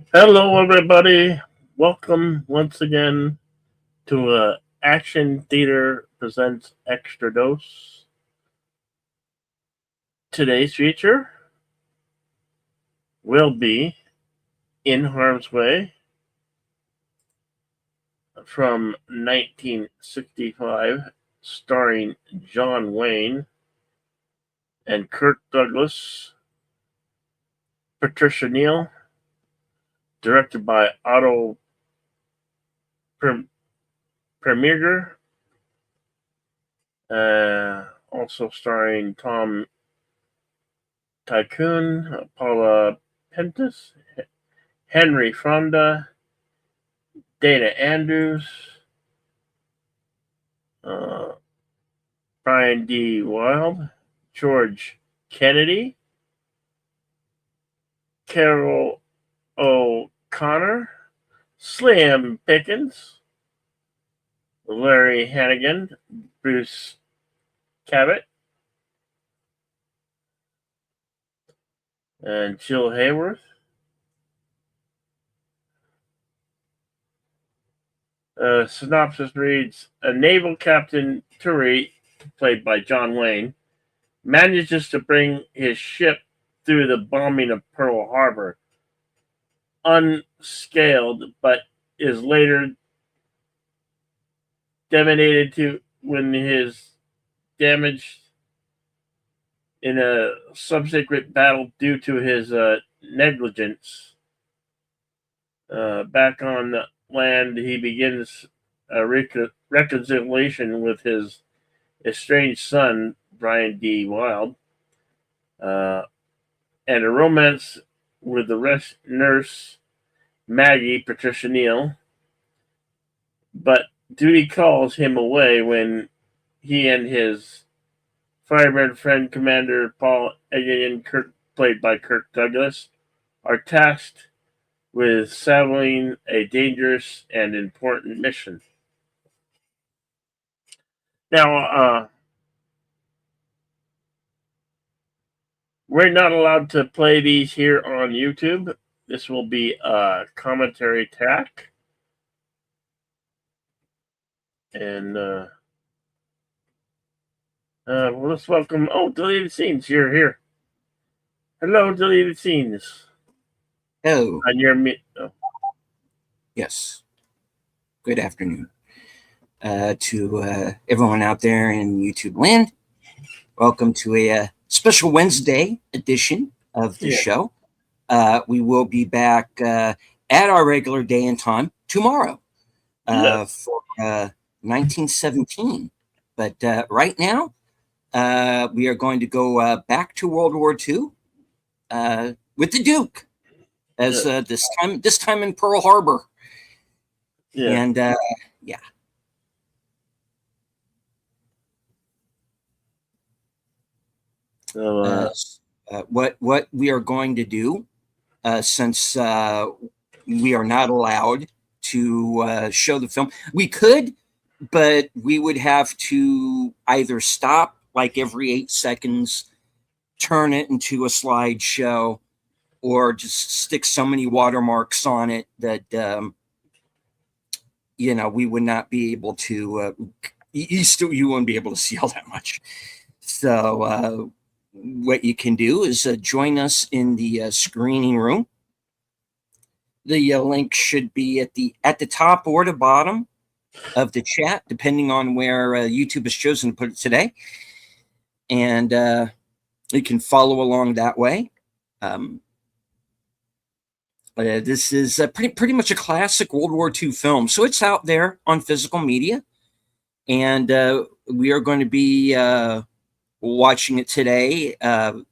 Hello, everybody. Welcome once again to Action Theater Presents Extra Dose. Today's feature will be In Harm's Way from 1965, starring John Wayne and Kirk Douglas, Patricia Neal, directed by Otto Preminger, also starring Tom Tycoon, Paula Pentis, Henry Fonda, Dana Andrews, uh, Brian D. Wilde, George Kennedy, Carol O'Connor, Slim Pickens, Larry Hannigan, Bruce Cabot, and Jill Hayworth. Synopsis reads: A naval captain, Turi, played by John Wayne, manages to bring his ship through the bombing of Pearl Harbor unscaled, but is later devastated to when his damaged in a subsequent battle due to his negligence. Back on the land, he begins a reconciliation with his estranged son, Brian D. Wilde, uh, and a romance with the nurse, Maggie Patricia Neal. But duty calls him away when he and his fireman friend, Commander Paul Egan, played by Kirk Douglas, are tasked with saddling a dangerous and important mission. Now, we're not allowed to play these here on YouTube. This will be a commentary track. And let's welcome. Oh, deleted scenes. You're here. Hello, deleted scenes. Oh, On your yes. Good afternoon to everyone out there in YouTube land. Welcome to a special Wednesday edition of the show. We will be back at our regular day and time tomorrow for 1917. But right now, we are going to go back to World War II with the Duke, as this time in Pearl Harbor. Yeah. And yeah. So, what we are going to do, since we are not allowed to show the film, we could, but we would have to either stop like every 8 seconds, turn it into a slideshow, or just stick so many watermarks on it that we would not be able to. You wouldn't be able to see all that much. So what you can do is join us in the screening room. The link should be at the top or the bottom of the chat, depending on where YouTube has chosen to put it today. And you can follow along that way. This is pretty much a classic World War II film, so it's out there on physical media, and we are going to be watching it today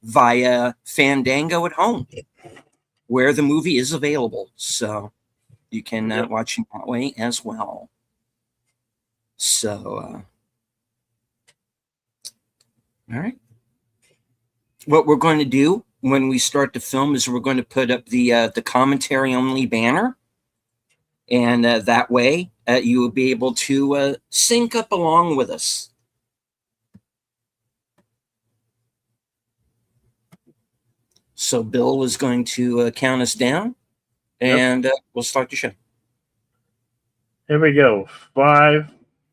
via Fandango at home, where the movie is available, so you can watch it that way as well. So, all right. What we're going to do when we start the film is we're going to put up the commentary only banner, and that way you will be able to sync up along with us. So Bill is going to count us down Yep. and we'll start the show. Here we go. 5,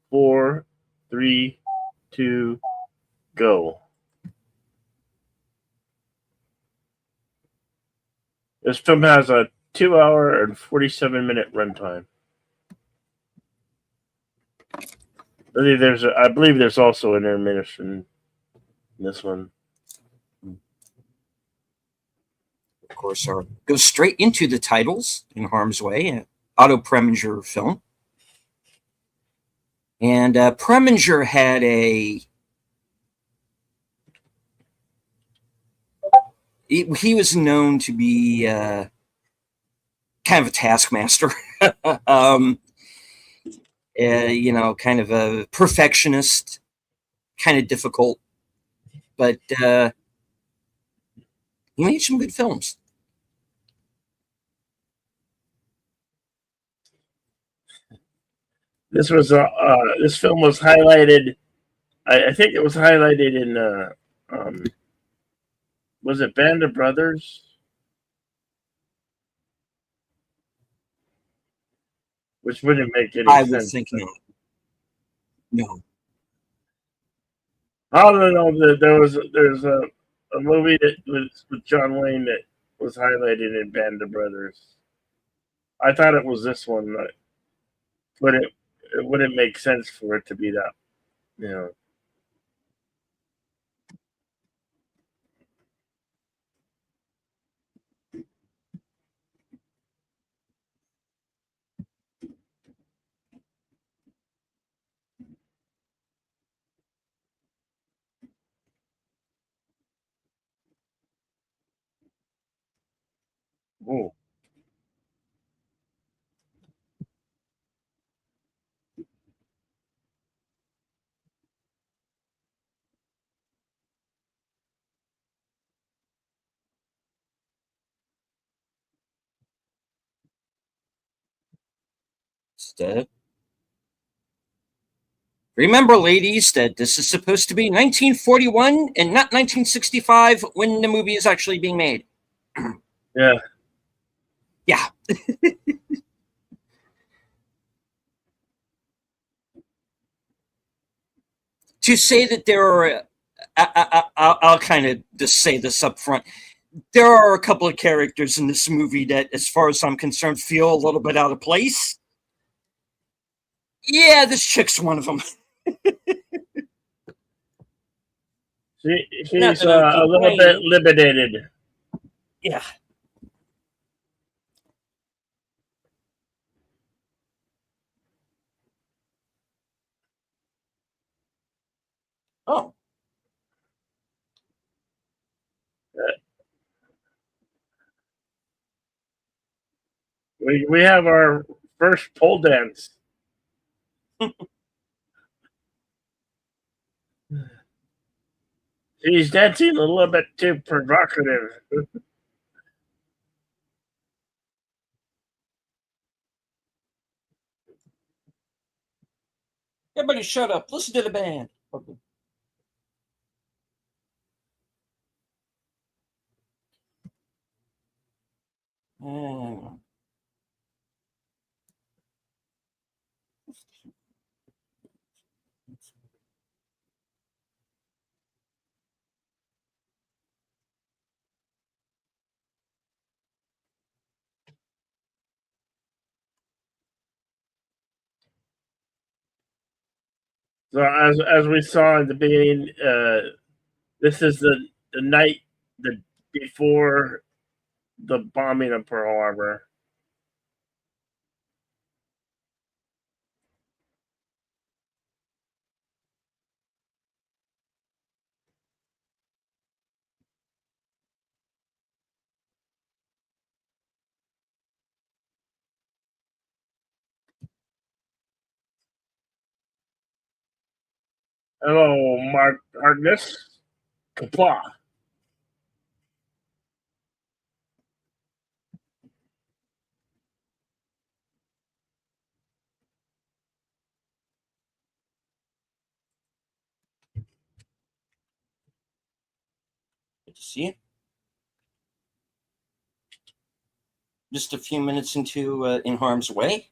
4, 3, 2, go. This film has a 2 hour and 47-minute runtime. I believe there's also an intermission in this one. Of course, goes straight into the titles in harm's way. Otto Preminger film. And Preminger had he was known to be kind of a taskmaster. Kind of a perfectionist, kind of difficult, but he made some good films. This film was highlighted. I think it was highlighted in was it Band of Brothers? Which wouldn't make any I would sense. think not. No. Oh no! There's a movie that was with John Wayne that was highlighted in Band of Brothers. I thought it was this one, but it wouldn't make sense for it to be that. You know. Oh, Remember, ladies, that this is supposed to be 1941 and not 1965 when the movie is actually being made. yeah. Yeah. To say that there are, I'll kind of just say this up front. There are a couple of characters in this movie that, as far as I'm concerned, feel a little bit out of place. Yeah, this chick's one of them. She's a little bit limited. Yeah. Oh. We have our first pole dance. She's dancing a little bit too provocative. Everybody shut up. Listen to the band. Okay. So as we saw in the beginning, this is the night before the bombing of Pearl Harbor. Hello, Mark Harkness. Kapla. Good to see you. just a few minutes into in harm's way.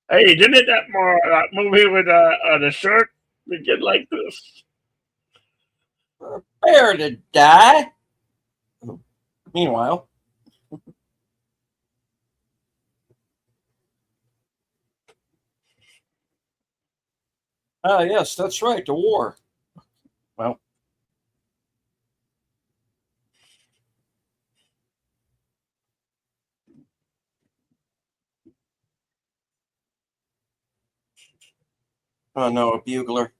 Hey, didn't that movie with the shark begin like this? Prepare to die. Meanwhile, yes, that's right, the war. Well, oh no, a bugler.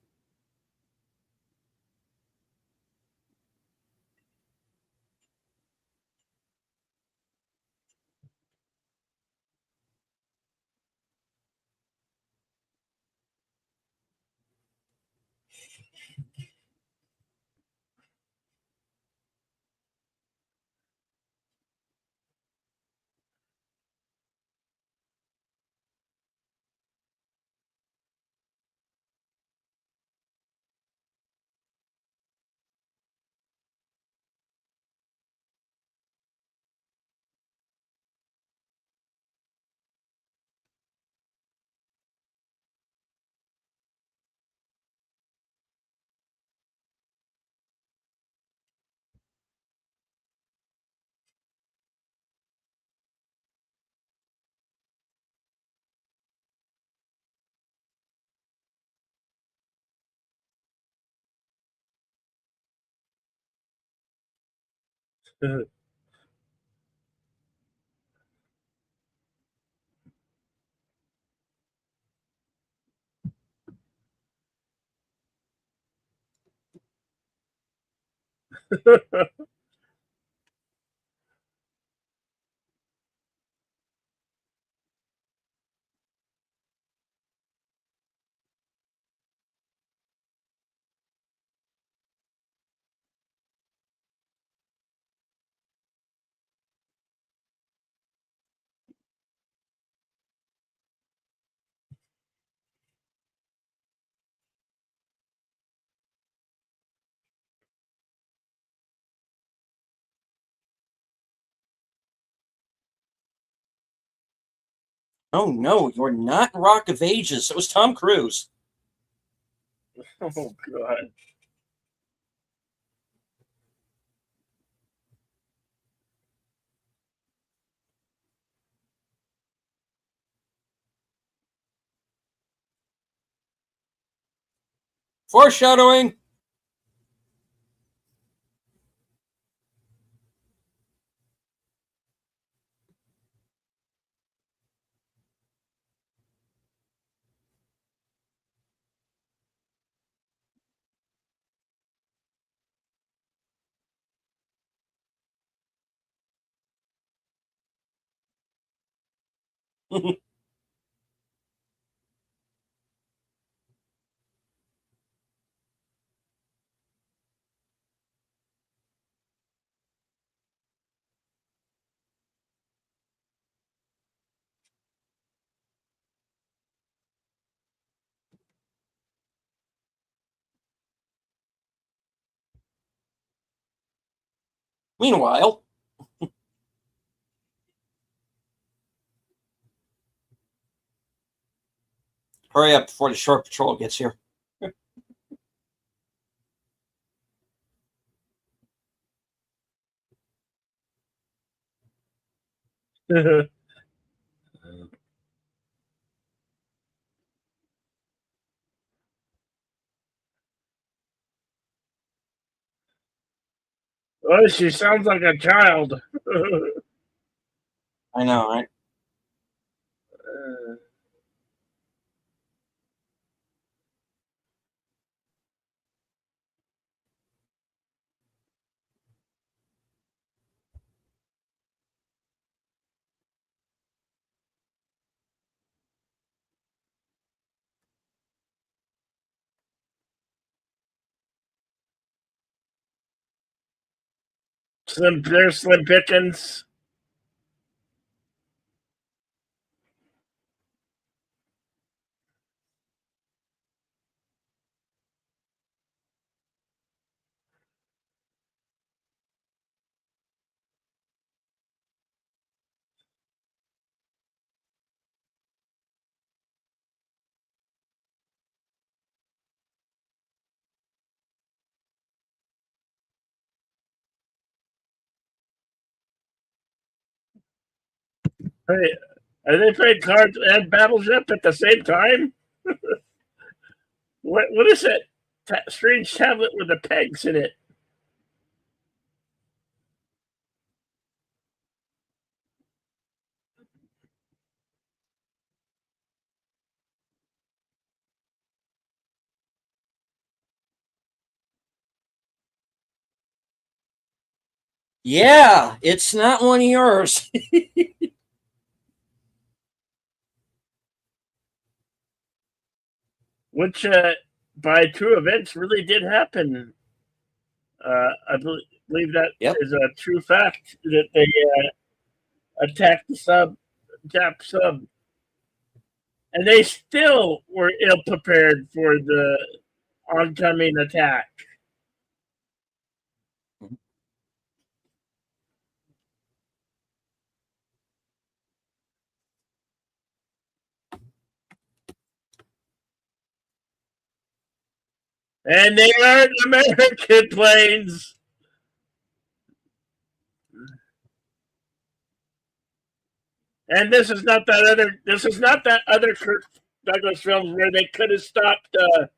Oh no, you're not Rock of Ages. It was Tom Cruise. Oh God! Foreshadowing. Meanwhile, hurry up before the short patrol gets here. Oh, she sounds like a child. I know, right? There's Slim Pickens. Hey, are they playing cards and Battleship at the same time? What is that strange tablet with the pegs in it? Yeah, it's not one of yours. Which, by true events, really did happen. I believe that Yep. is a true fact that they attacked the Jap sub, and they still were ill prepared for the oncoming attack. And they aren't American planes. And this is not that other. This is not that other Kirk Douglas films where they could have stopped the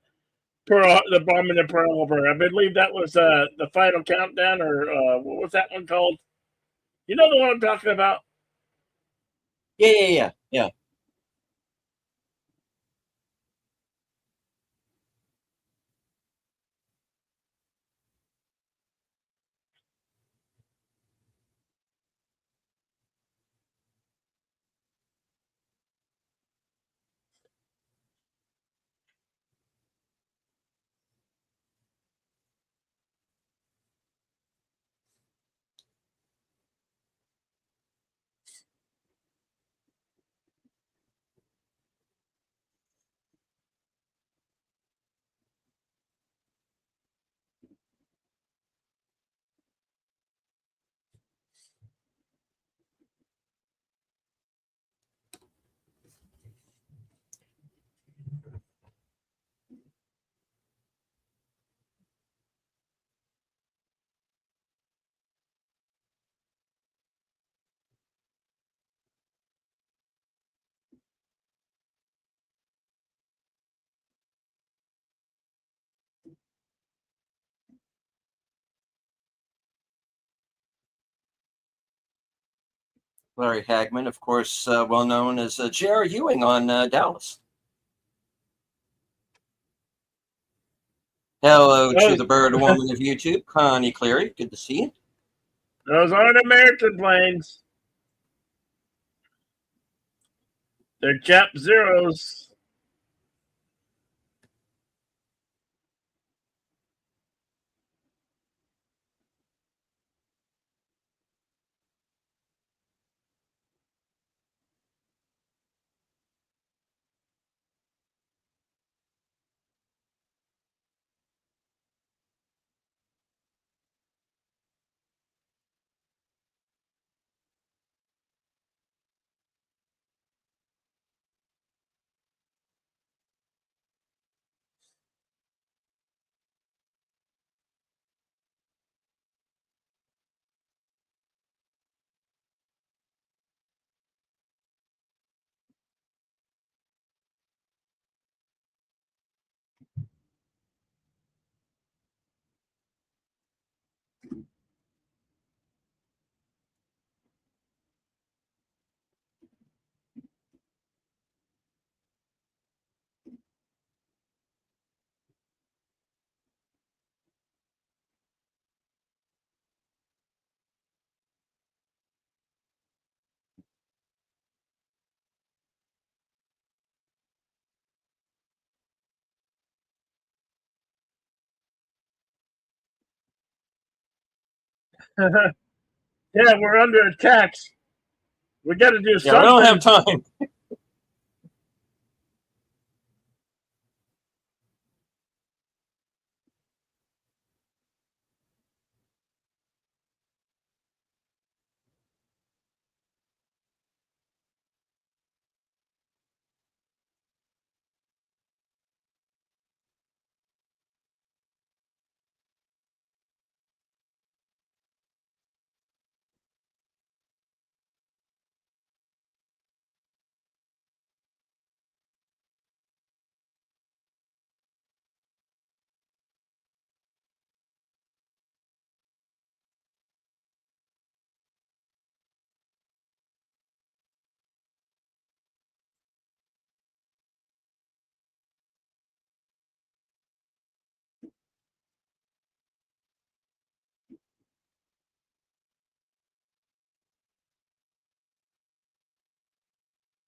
bombing of Pearl Harbor. I believe that was the Final Countdown, or what was that one called? You know the one I'm talking about. Yeah. Larry Hagman, of course, well known as J.R. Ewing on Dallas. Hello to Those the bird woman of YouTube, Connie Cleary. Good to see you. those aren't American planes. They're Jap Zeros. Yeah, we're under attack. We got to do Yeah, we don't have something. time.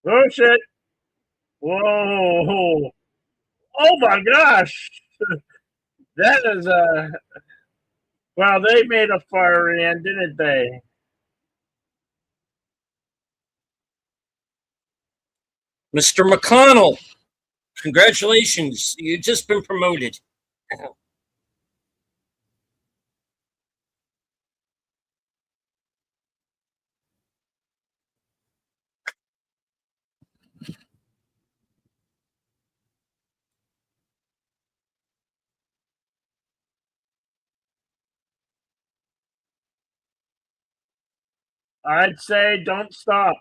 Oh shit! Whoa! Oh my gosh! That is Well, they made a fire ant, didn't they? Mr. McConnell, congratulations. You've just been promoted. I'd say don't stop.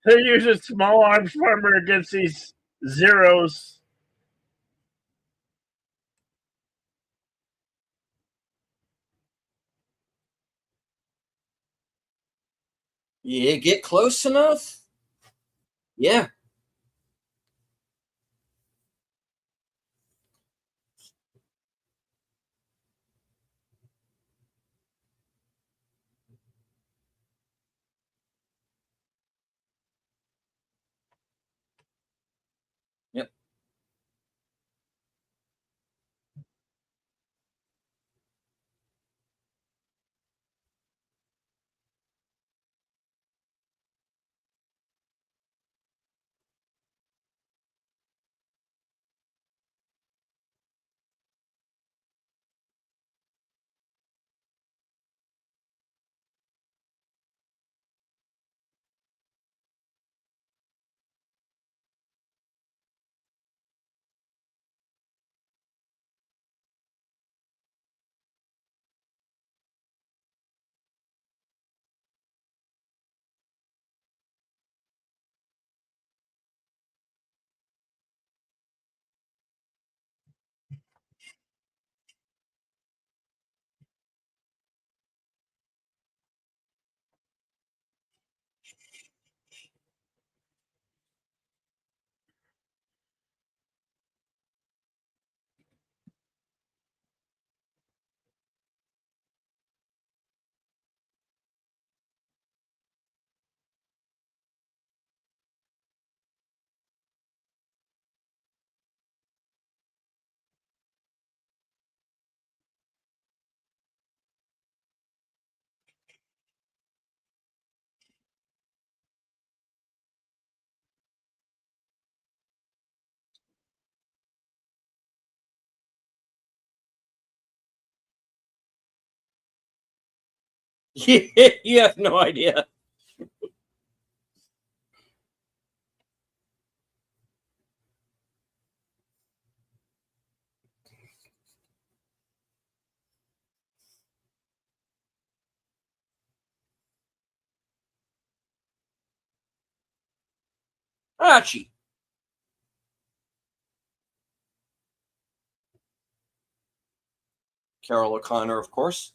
They use a small arms farmer against these zeros. You get close enough? Yeah. Yep. You have no idea. Archie. Carol O'Connor, of course.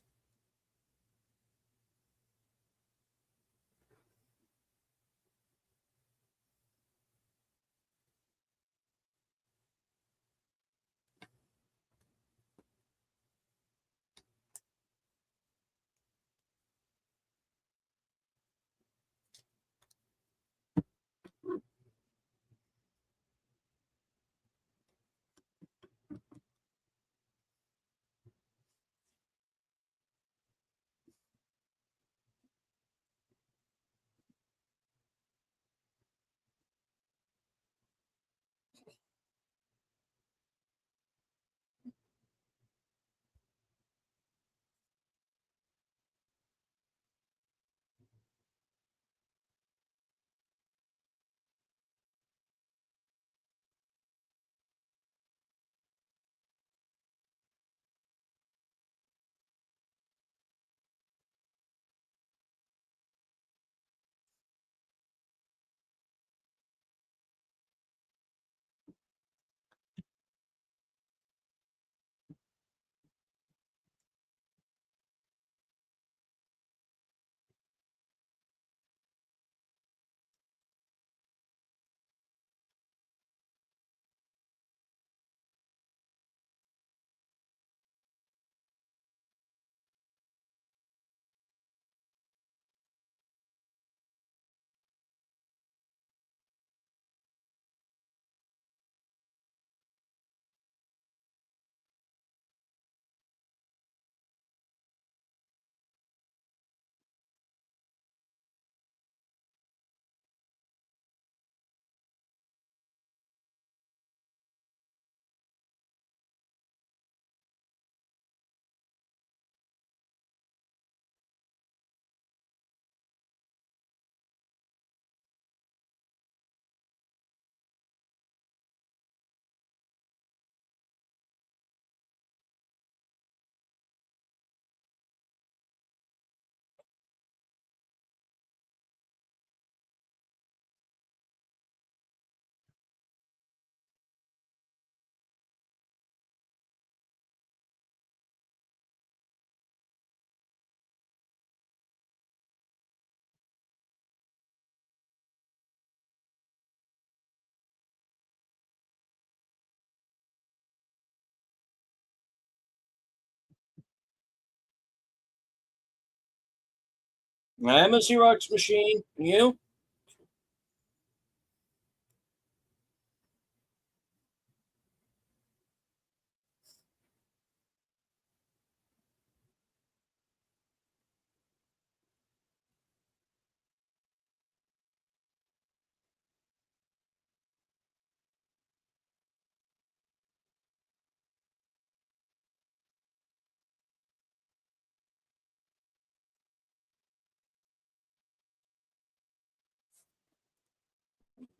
I'm a Xerox machine. You?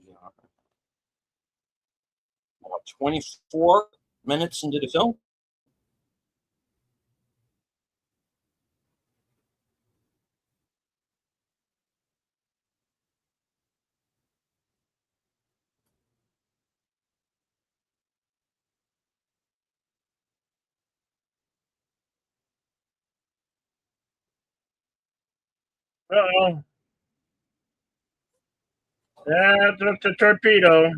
Yeah. About 24 minutes into the film. Uh-oh. That's the torpedo.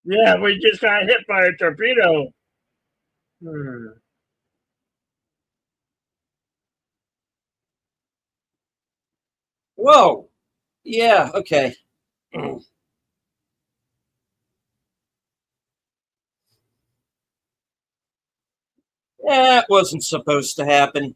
Yeah, we just got hit by a torpedo. Hmm. Whoa. Yeah. Okay. That wasn't supposed to happen.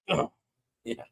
Oh, yeah.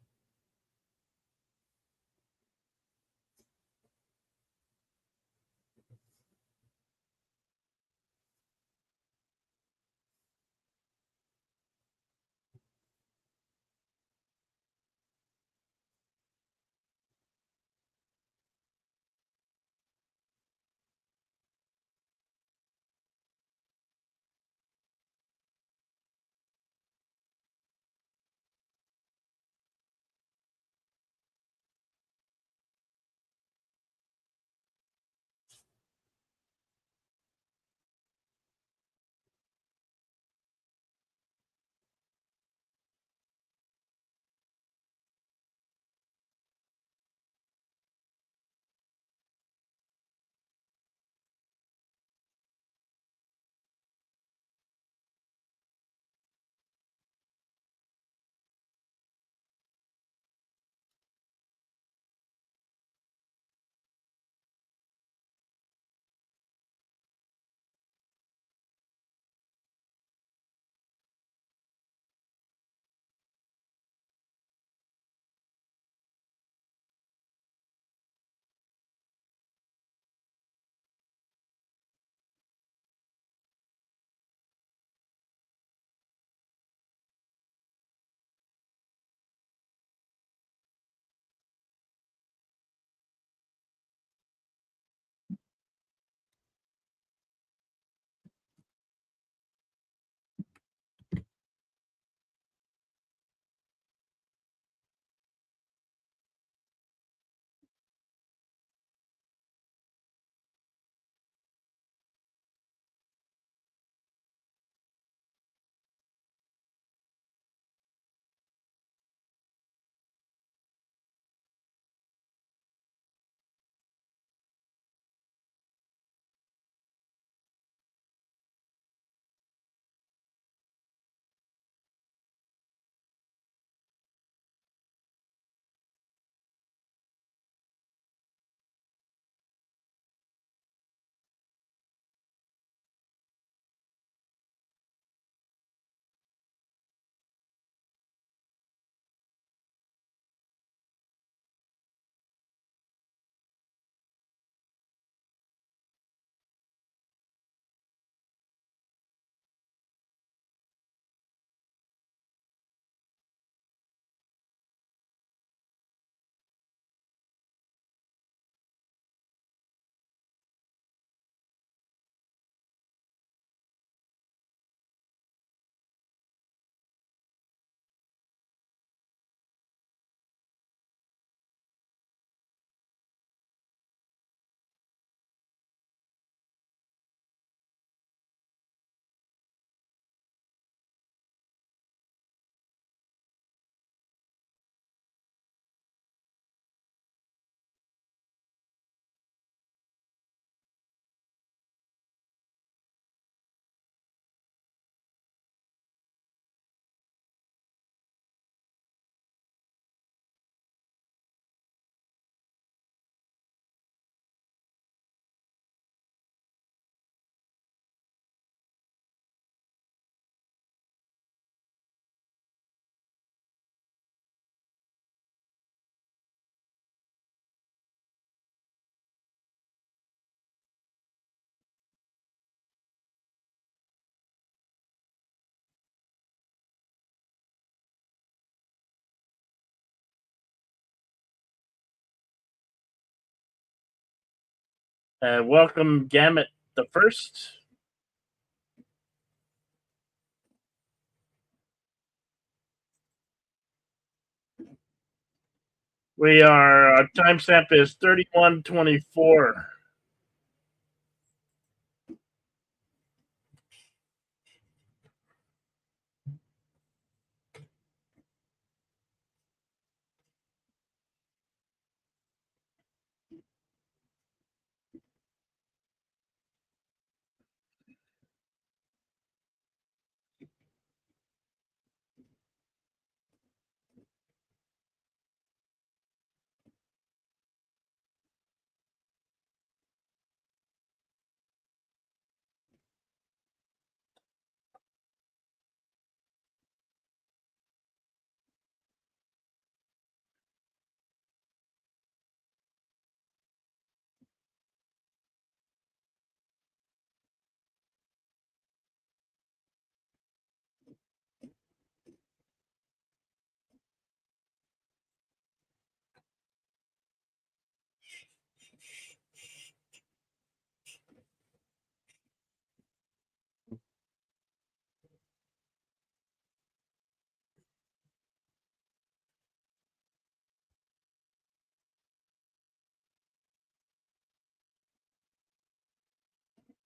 Welcome, Gamut the First. Our timestamp is 31:24.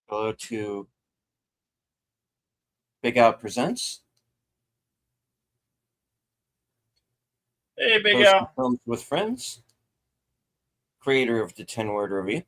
Go to Big Out Presents. Hey, Big Post Al. films with friends. Creator of the 10-word review.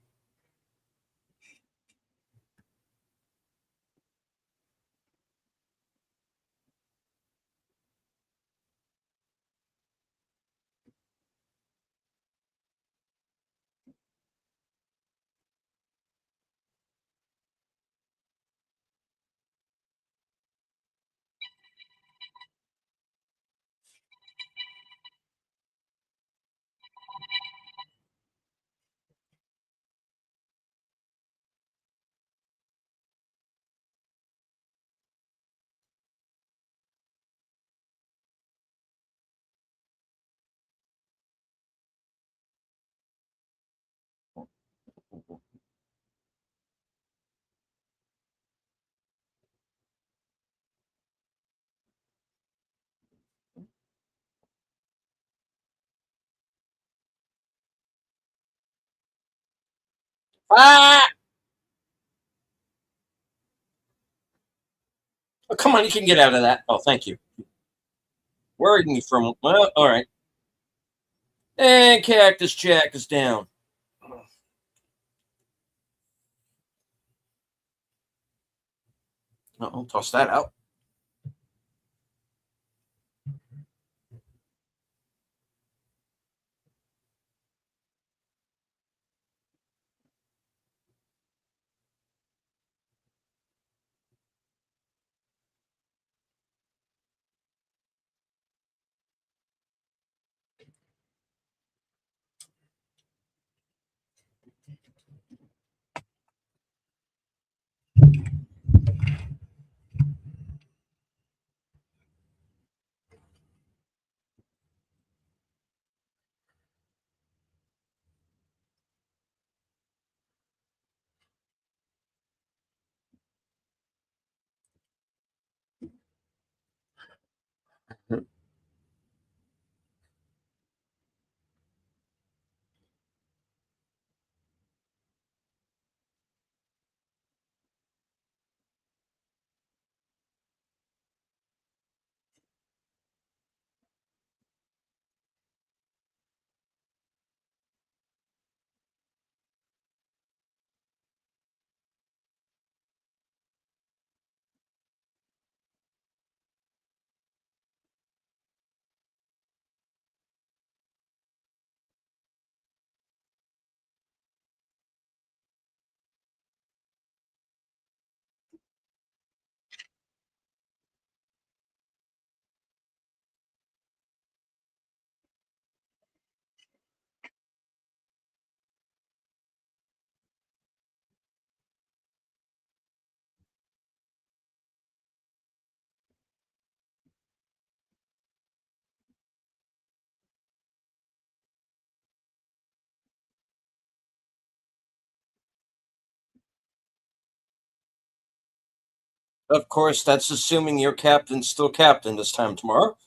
Ah! Oh, come on, you can get out of that. Oh, thank you. Where are you from? Well, all right. And Cactus Jack is down. I'll toss that out. Of course, that's assuming your captain's still captain this time tomorrow.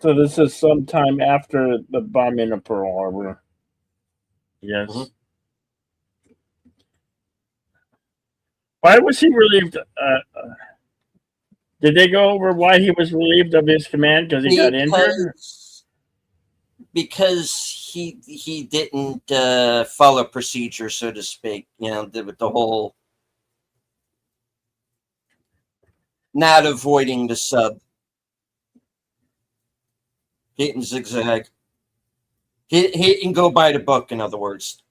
So this is sometime after the bombing of Pearl Harbor. Yes. Mhm. Why was he relieved? Did they go over why he was relieved of his command? Because he got injured? Because he didn't follow procedure, so to speak. With the whole not avoiding the sub, hitting zigzag. He can go by the book. In other words.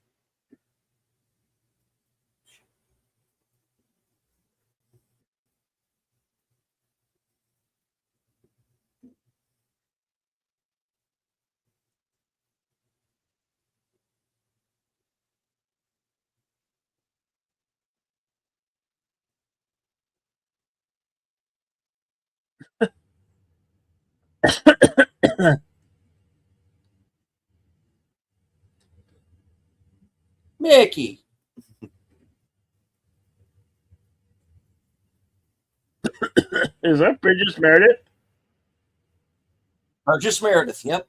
Mickey. Is that Bridges Meredith? Or just Meredith. Yep.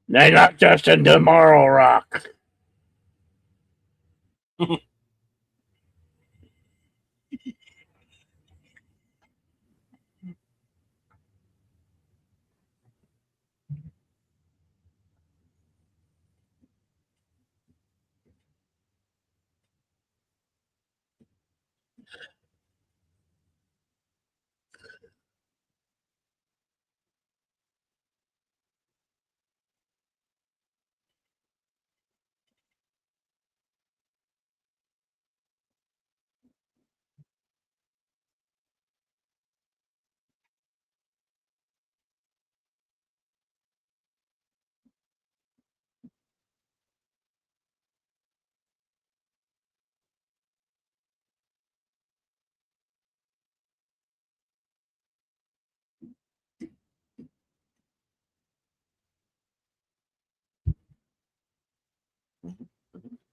They knocked us into Morro Rock.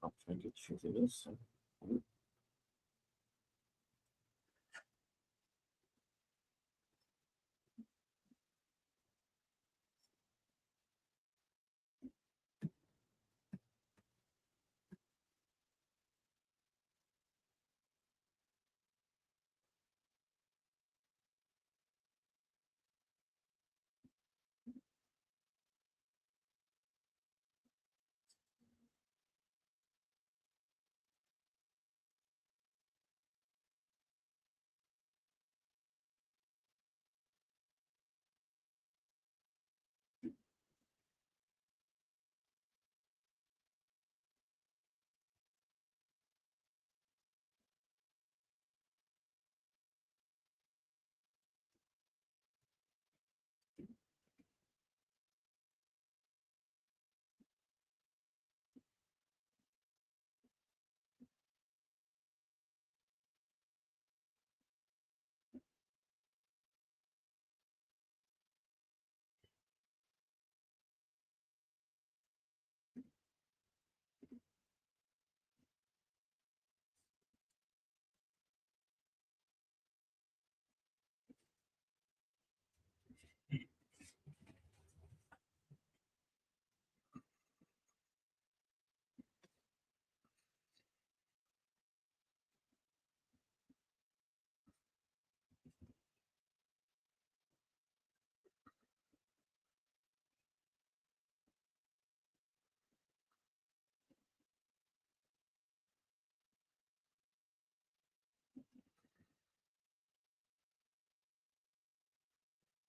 I'll try to get through this.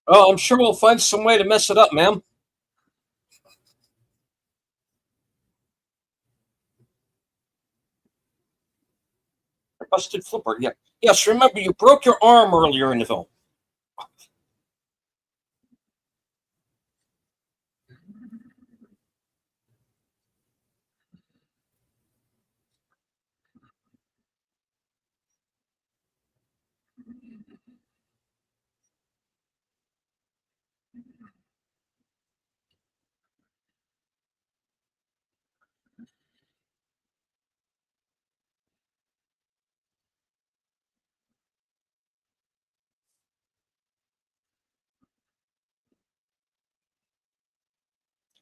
Oh, I'm sure we'll find some way to mess it up, ma'am. Busted flipper. Yeah. Yes. Remember, you broke your arm earlier in the film.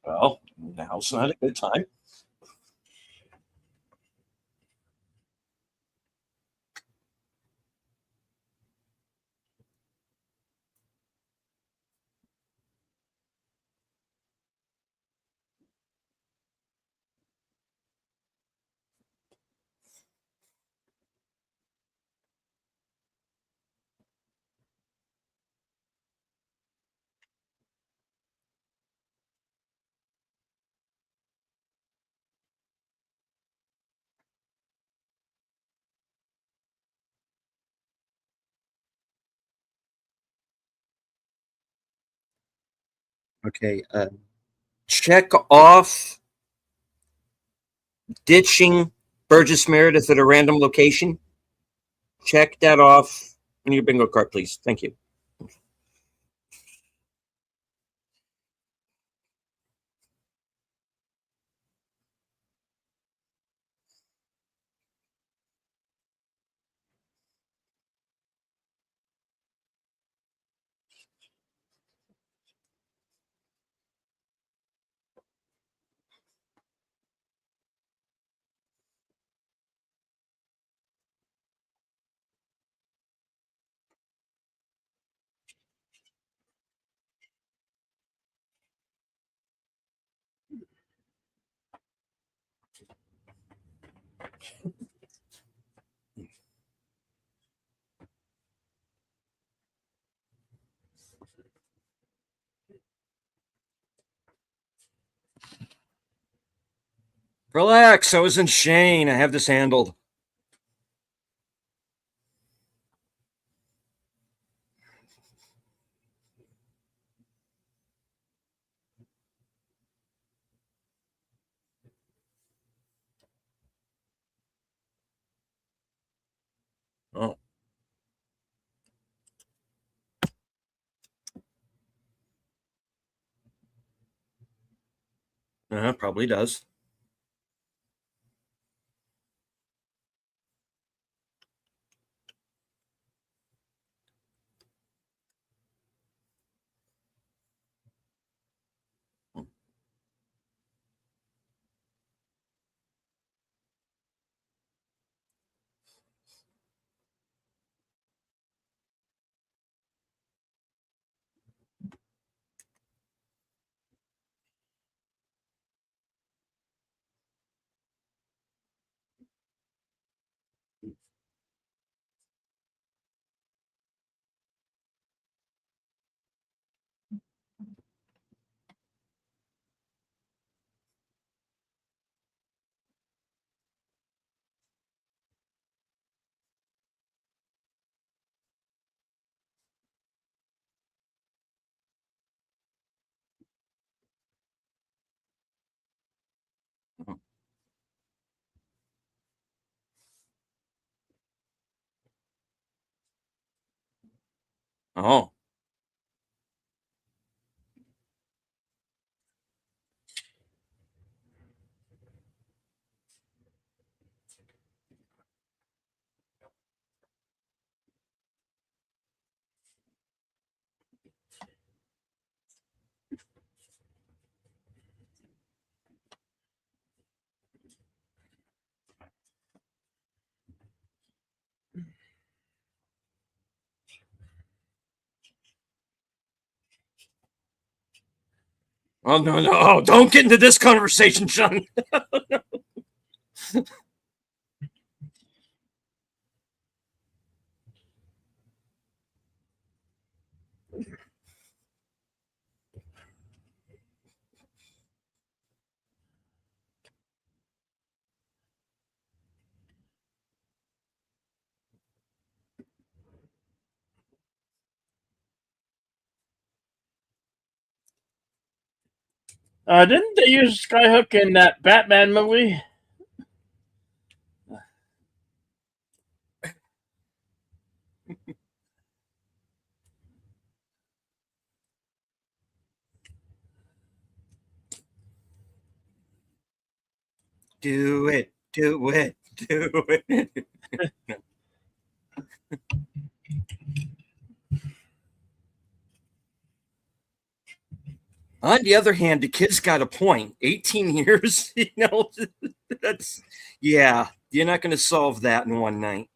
Well, now's not a good time. Okay. Check off ditching Burgess Meredith at a random location. Check that off on your bingo card, please. Thank you. Relax. I was in Shane. I have this handled. Oh, probably does. Oh, oh no, no! Oh, don't get into this conversation, Sean. Didn't they use Skyhook in that Batman movie? Do it. Do it. Do it. On the other hand, the kid's got a point. 18 years, that's, yeah, you're not going to solve that in one night.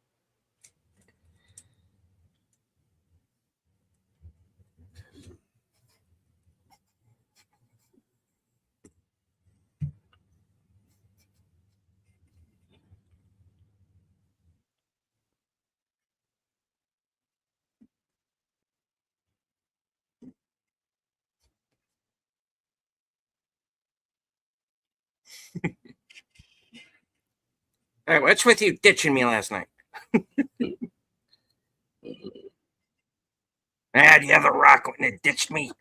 All right, what's with you ditching me last night? Ah, the other rock when it ditched me.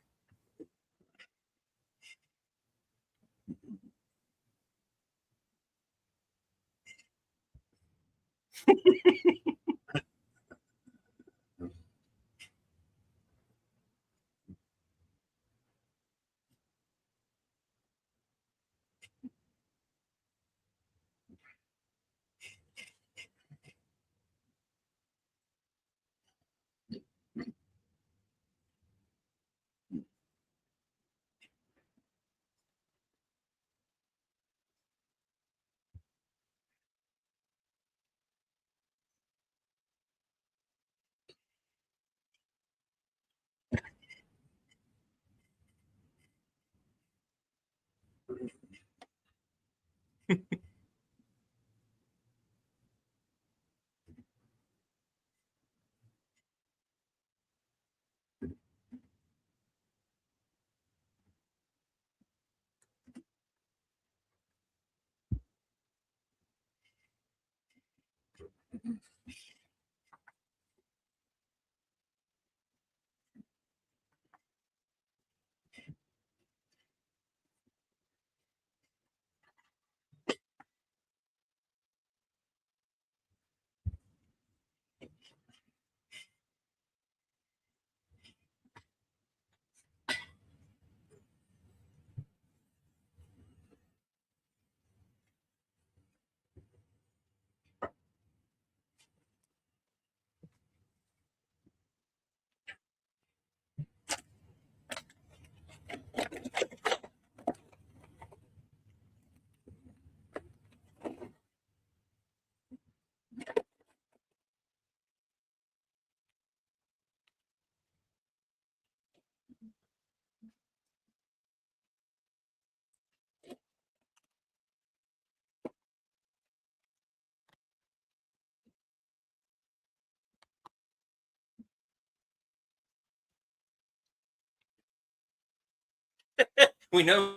We know.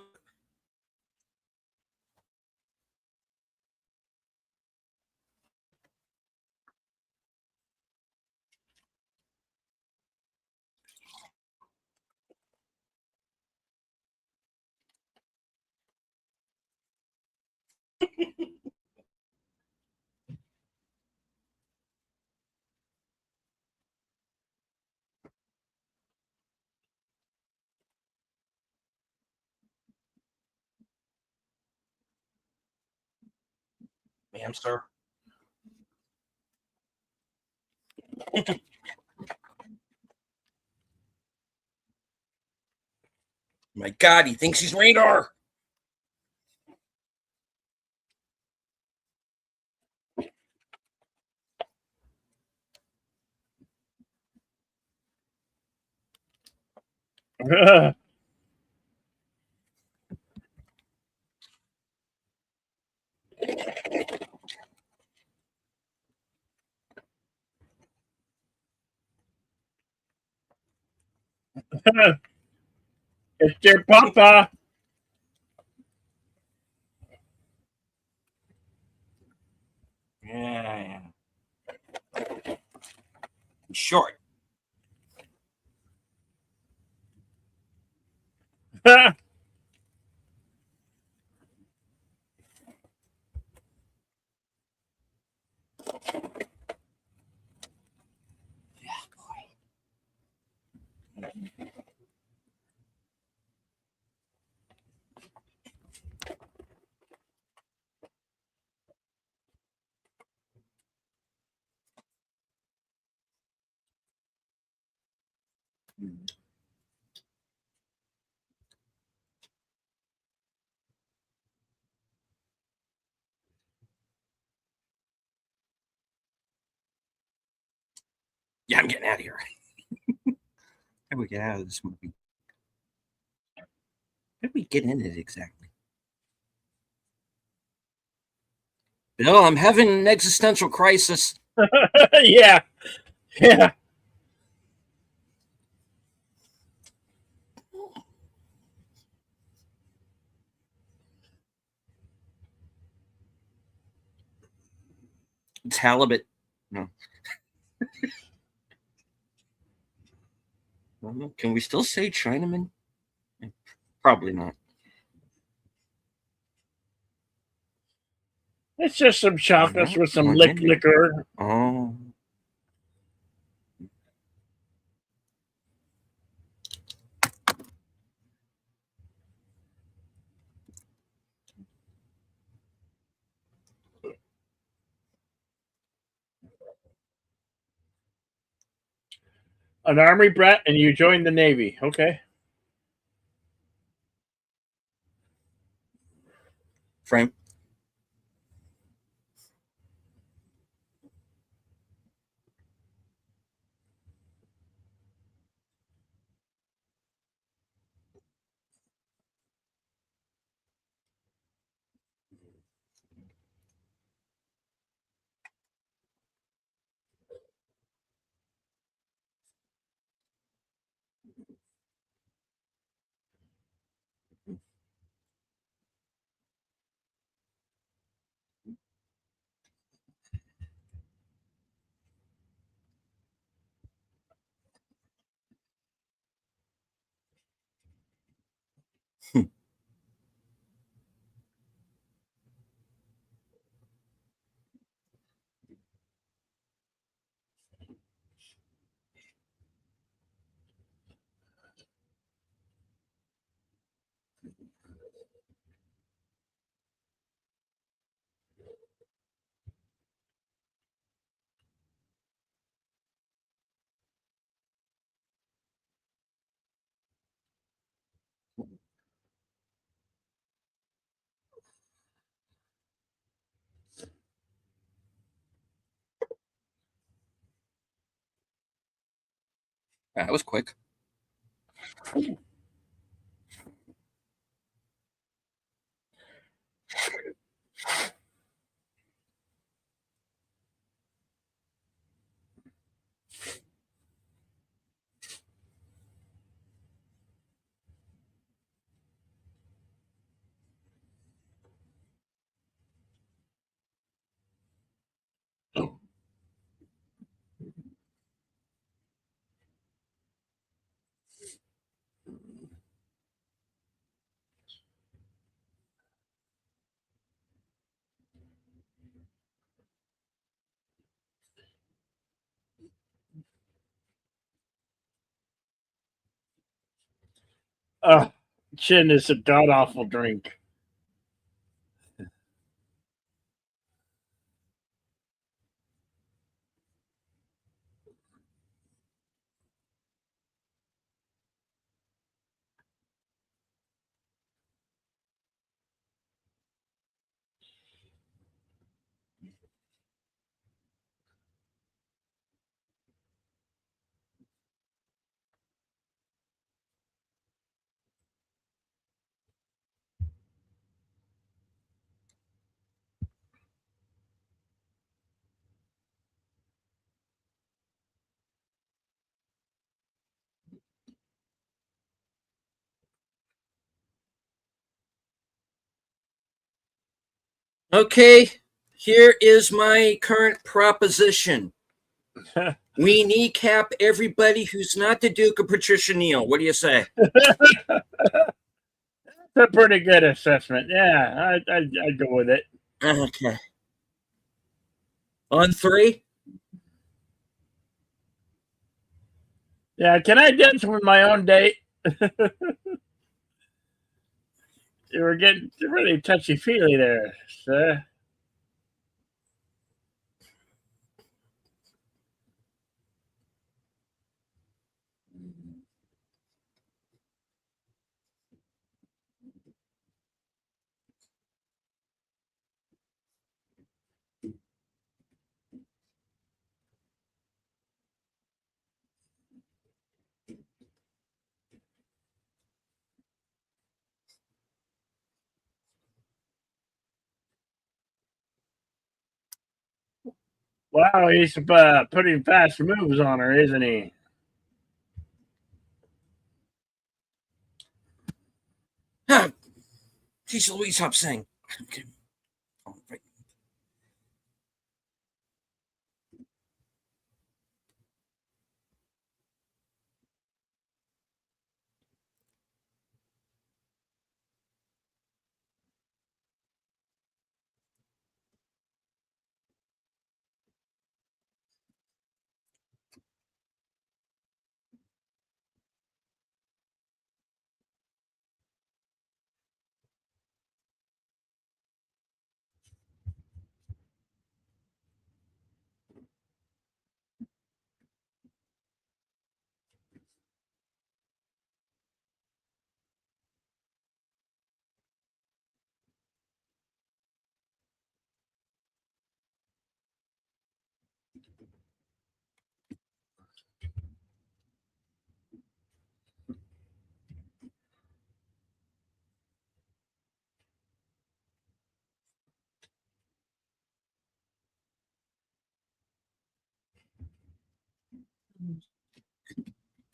Ma'am, sir. My God, he thinks he's radar. It's your papa. Yeah. He's short. Yeah, I'm getting out of here. How do we get out of this movie? How do we get in it exactly? Bill, I'm having an existential crisis. Yeah. Yeah. It's halibut. No. Can we still say Chinaman? Probably not. It's just some chocolates with some liquor. Oh. An army brat, and you joined the Navy. Okay. Frame. That was quick. Oh, gin is a god awful drink. Okay, here is my current proposition. We kneecap everybody who's not the Duke of Patricia Neal. What do you say? That's a pretty good assessment. Yeah, I'd go with it. Okay. On three? Yeah, can I dance with my own date? You were getting really touchy feely there, sir. Wow, he's putting fast moves on her, isn't he? Ah, geez Louise, stop saying. Okay. Oh, right.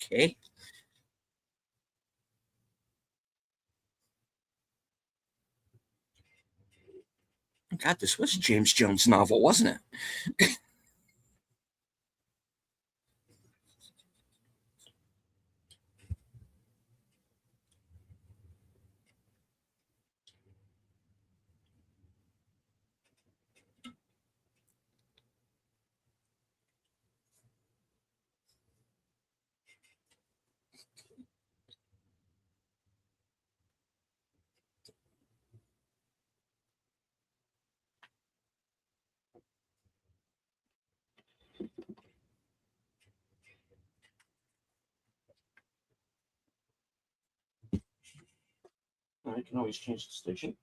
Okay. God, this was a James Jones novel, wasn't it? I can always change the station.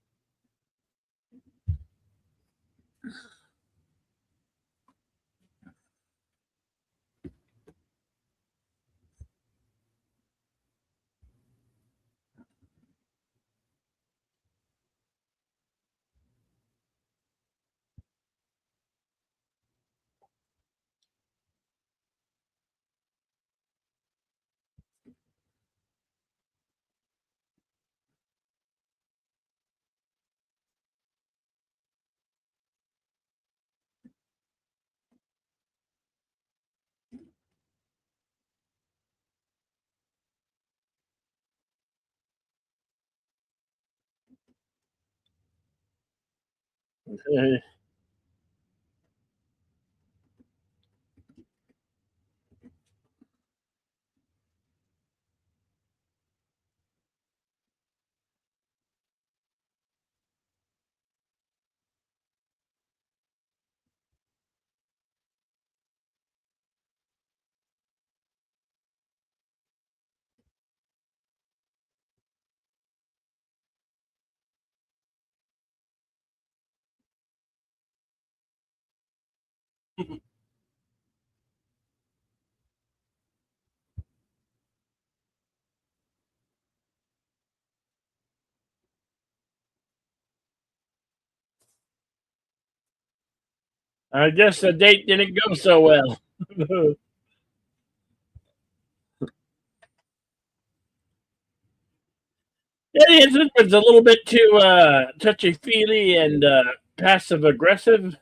I guess the date didn't go so well. Yeah, the incident was a little bit too touchy feely and passive aggressive.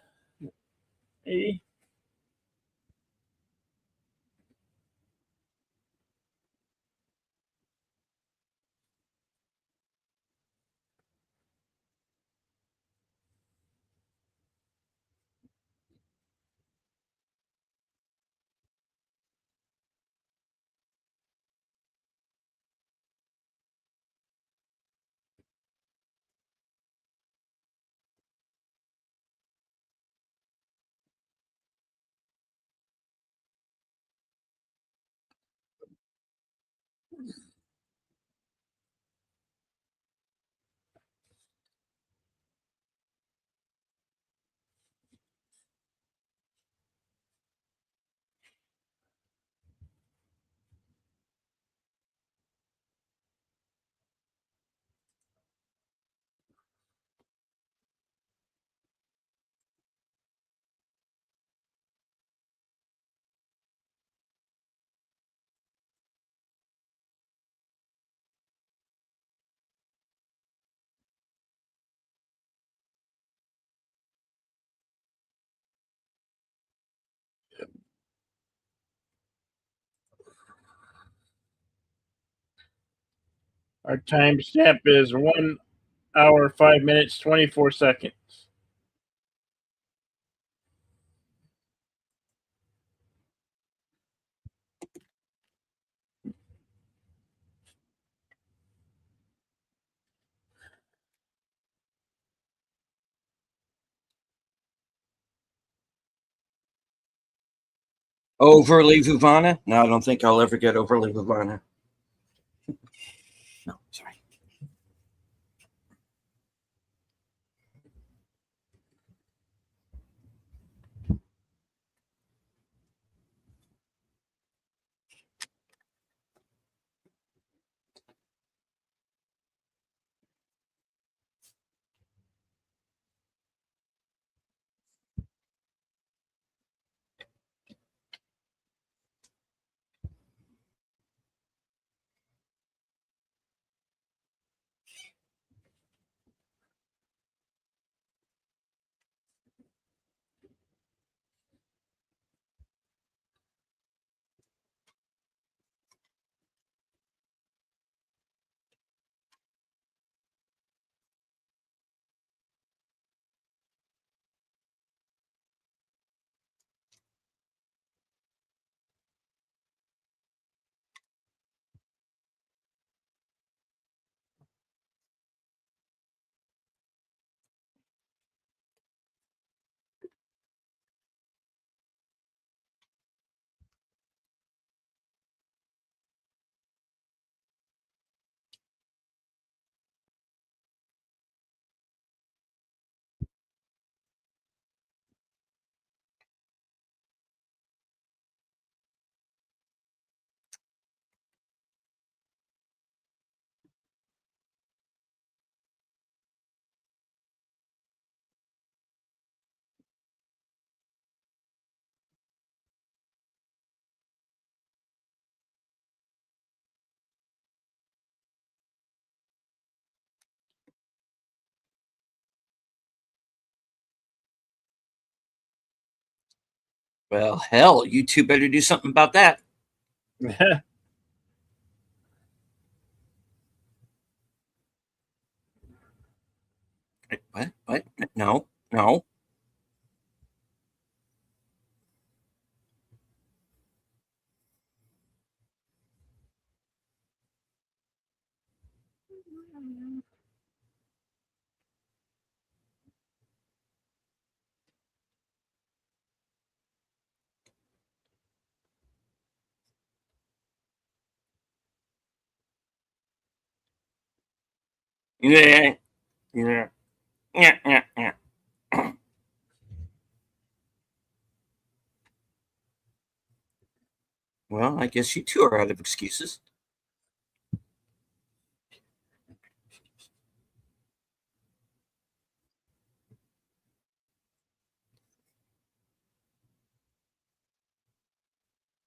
Our timestamp is 1 hour, 5 minutes, 24 seconds. Overly Vuvana? No, I don't think I'll ever get overly Vuvana. No, sorry. Well, hell, you two better do something about that. What? What? No, no. Yeah, yeah, yeah, yeah, yeah. Well, I guess you two are out of excuses.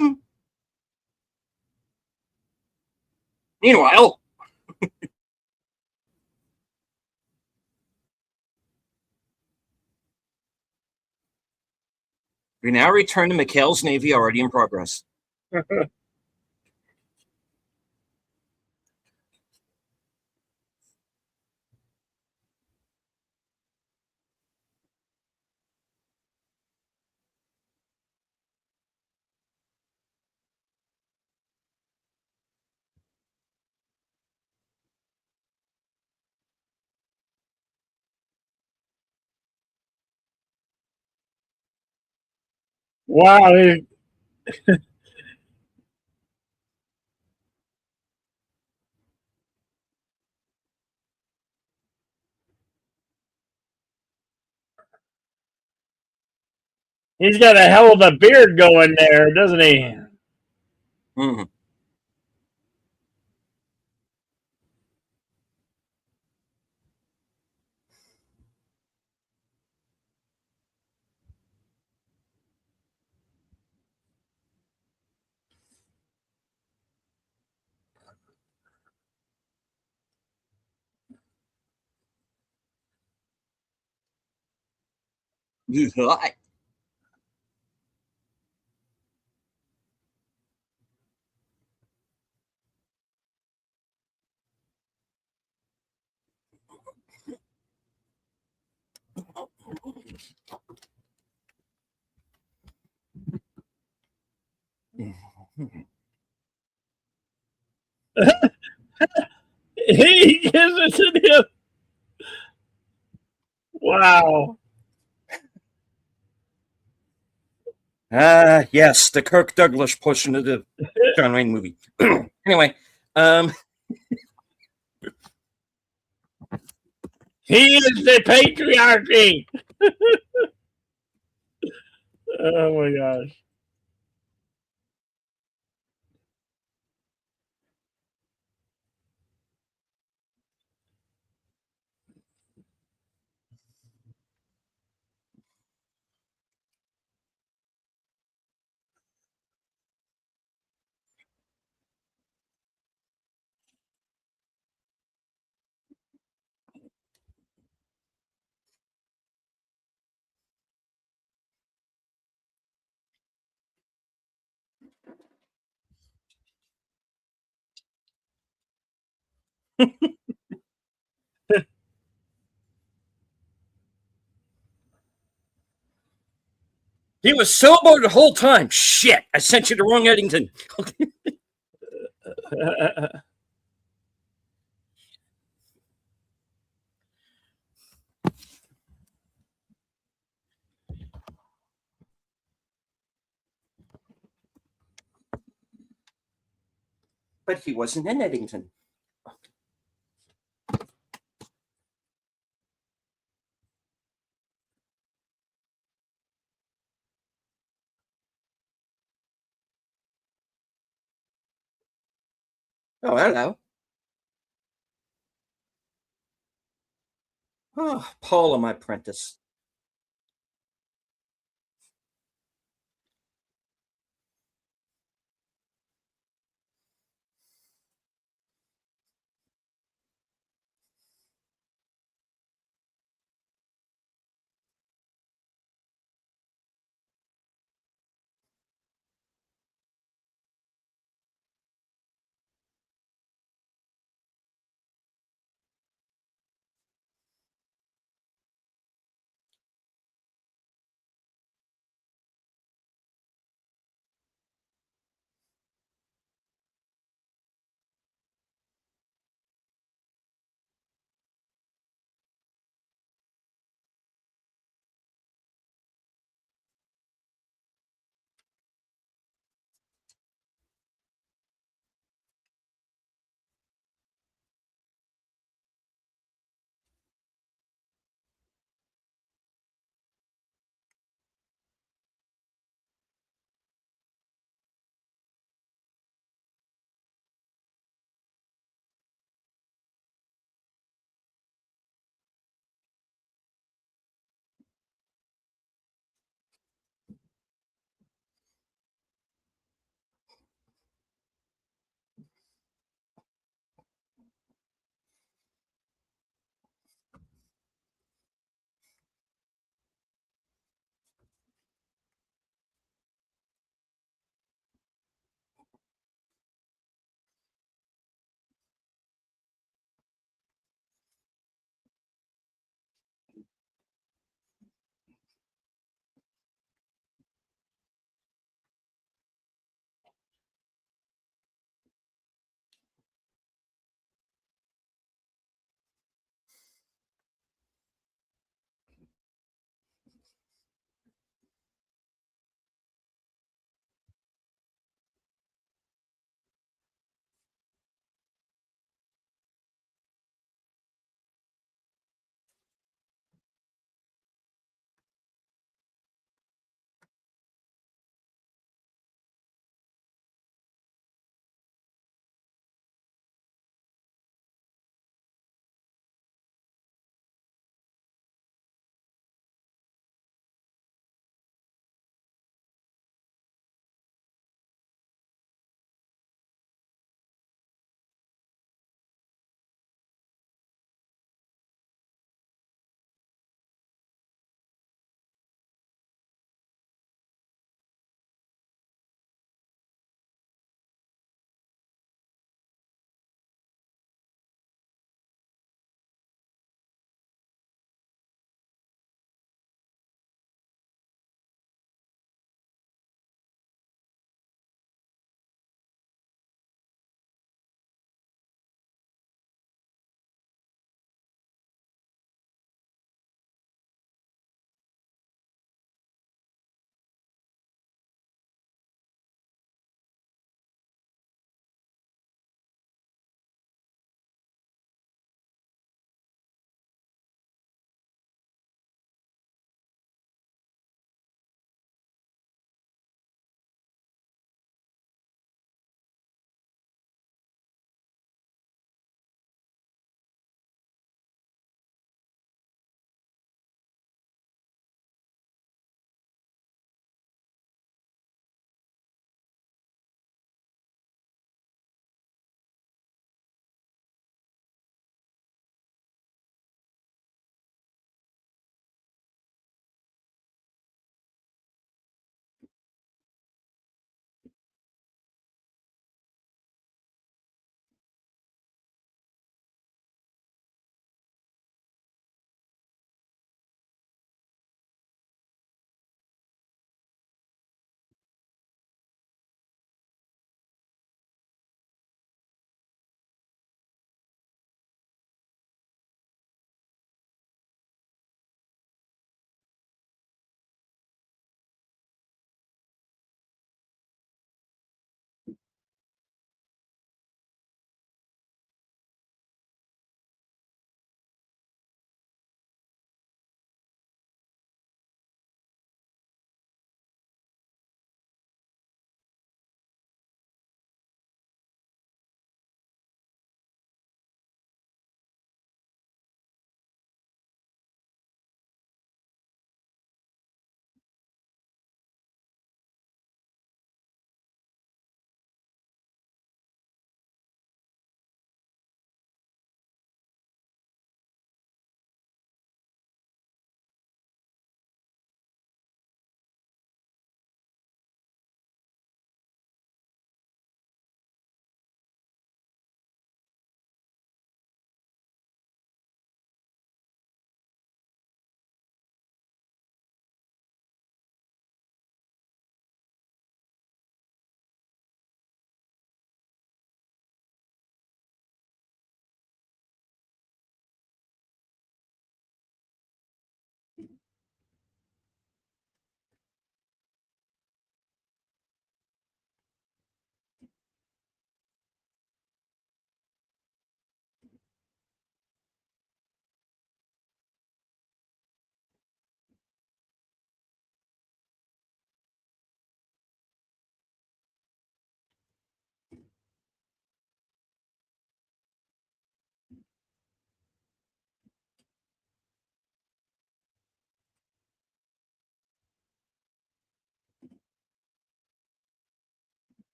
Hmm. Meanwhile, we now return to Mikhail's Navy already in progress. Wow, he's got a hell of a beard going there, doesn't he? Mm. He gives it to him. Wow. Yes, the Kirk Douglas portion of the John Wayne movie. Anyway, um, He is the patriarchy. Oh my gosh. he was sober the whole time. Shit, I sent you the wrong Eddington. But he wasn't in Eddington. Oh, hello. Oh, Paula, my apprentice.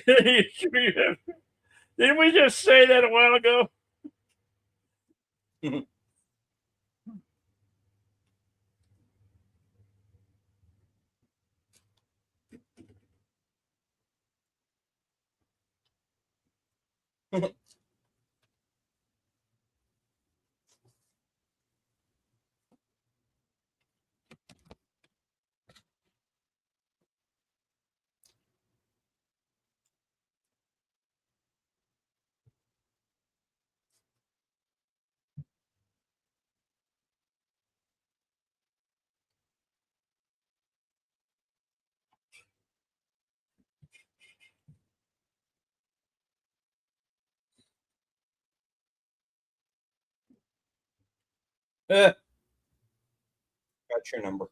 You sure you have? Didn't we just say that a while ago? Got your number.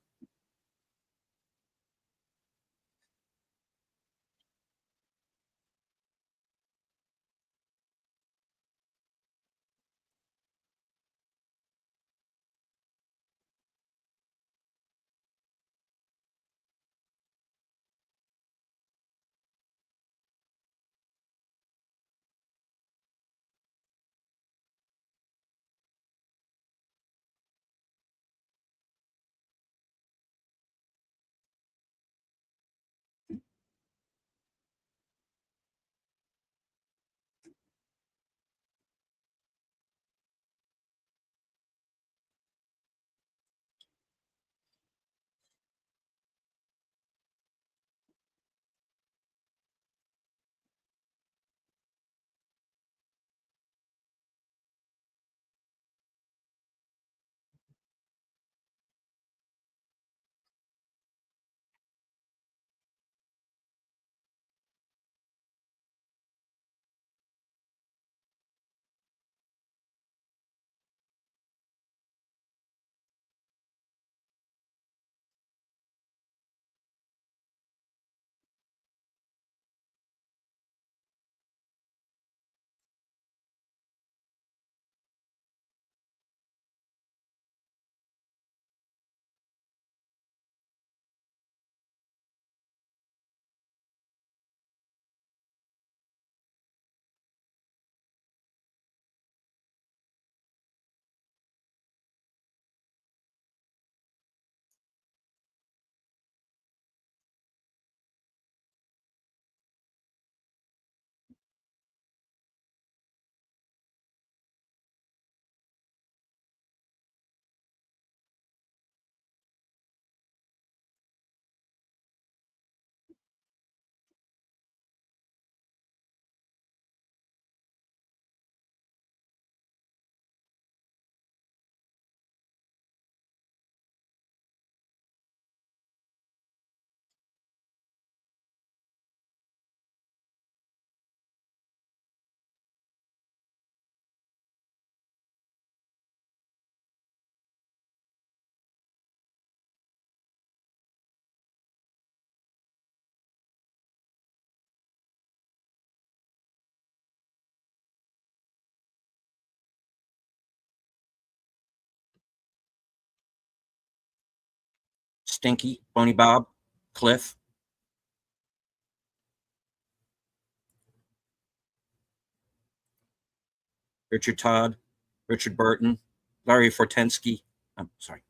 Stinky, Bony Bob, Cliff, Richard Todd, Richard Burton, Larry Fortensky. I'm sorry.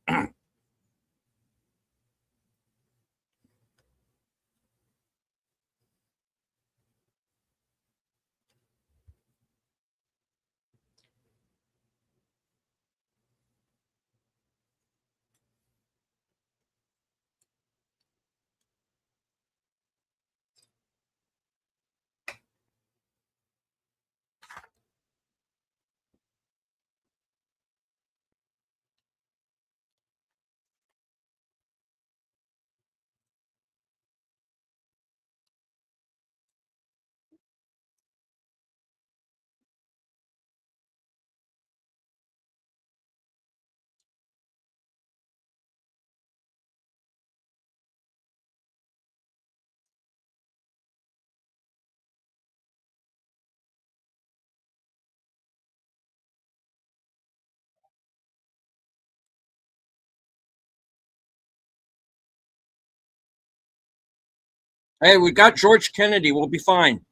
Hey, we got George Kennedy. We'll be fine.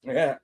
Yeah.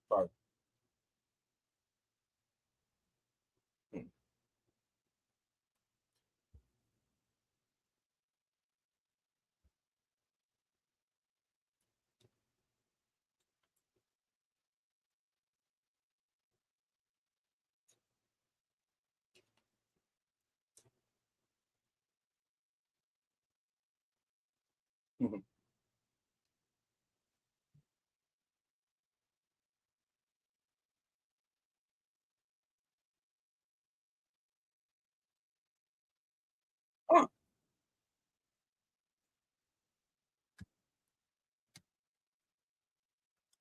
Sorry. Mhm.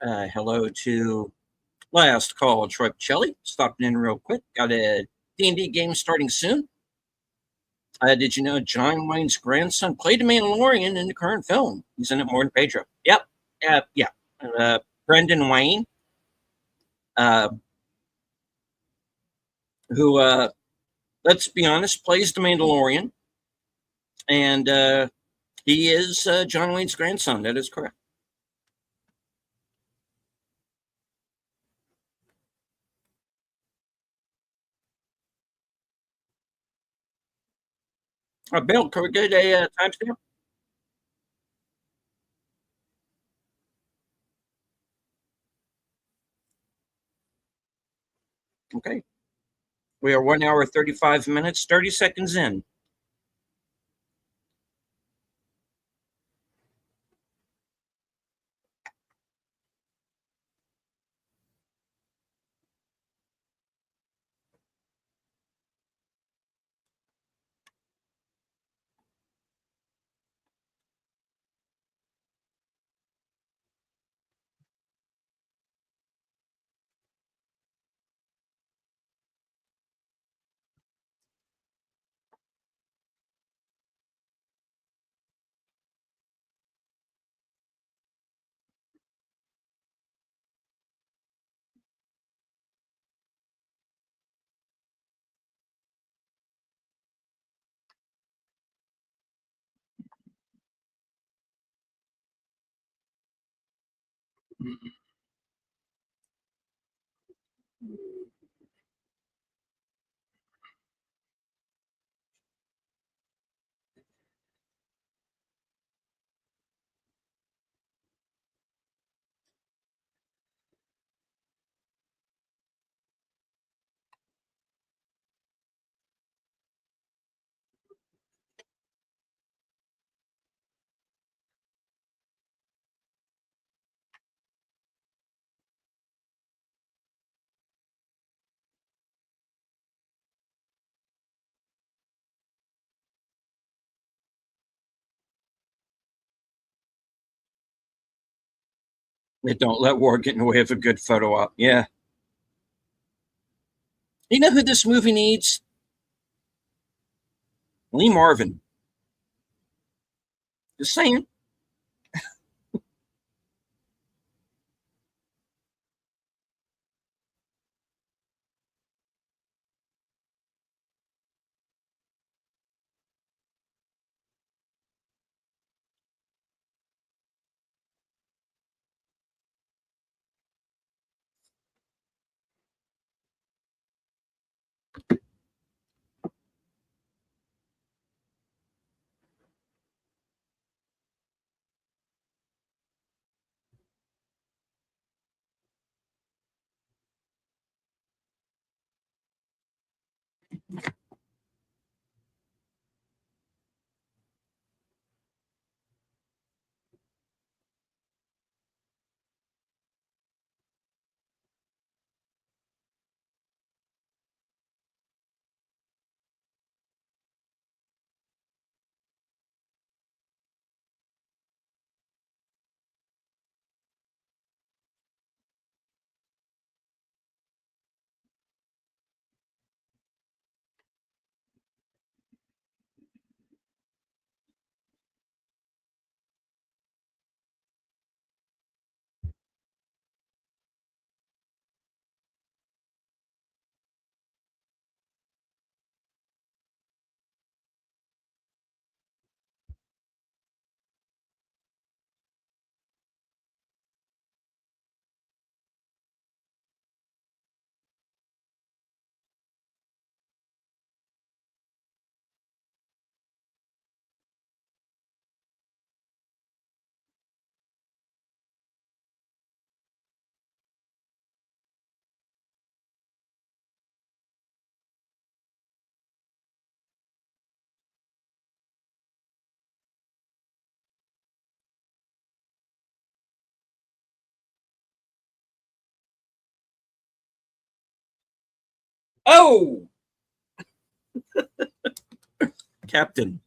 Hello to last call, Troy Pacelli. Stopping in real quick. Got a D&D game starting soon. Did you know John Wayne's grandson played the Mandalorian in the current film? He's in it more than Pedro. Yep. Yeah. Brendan Wayne, uh, who, let's be honest, plays the Mandalorian. And he is John Wayne's grandson. That is correct. Bill, can we get a timestamp? Okay. We are 1 hour, 35 minutes, 30 seconds in. Don't let war get in the way of a good photo op. Yeah. You know who this movie needs? Lee Marvin. Just saying. Oh, Captain.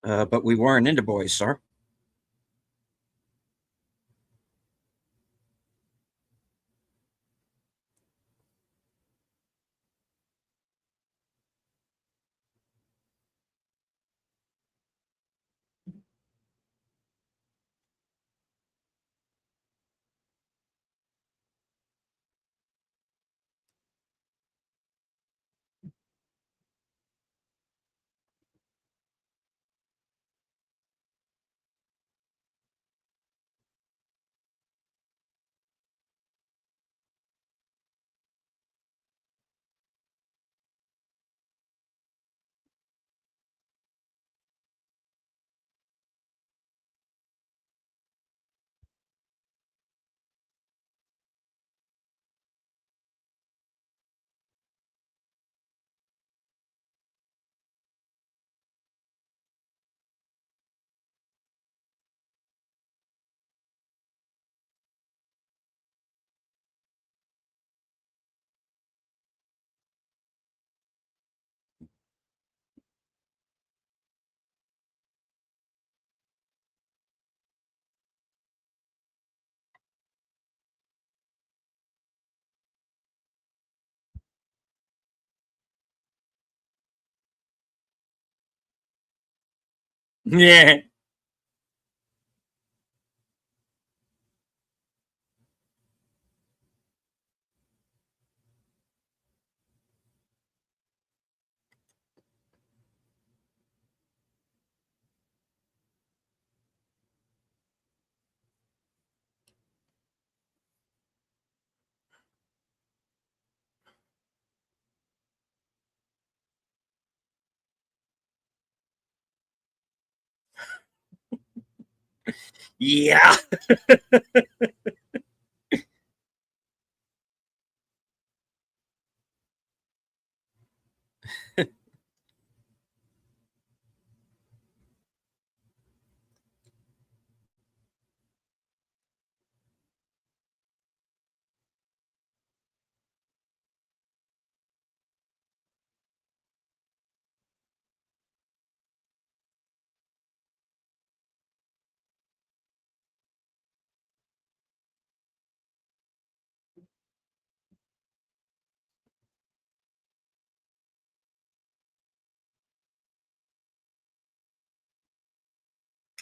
But we weren't into boys, sir. Yeah. Yeah.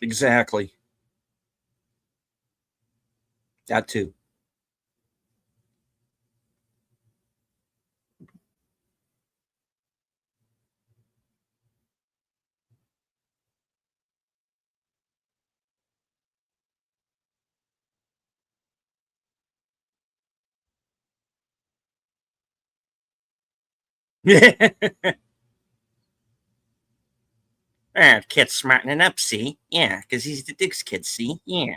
Exactly. That too. Kid's smartening up, see? Yeah, because he's the Dick's kid, see? Yeah.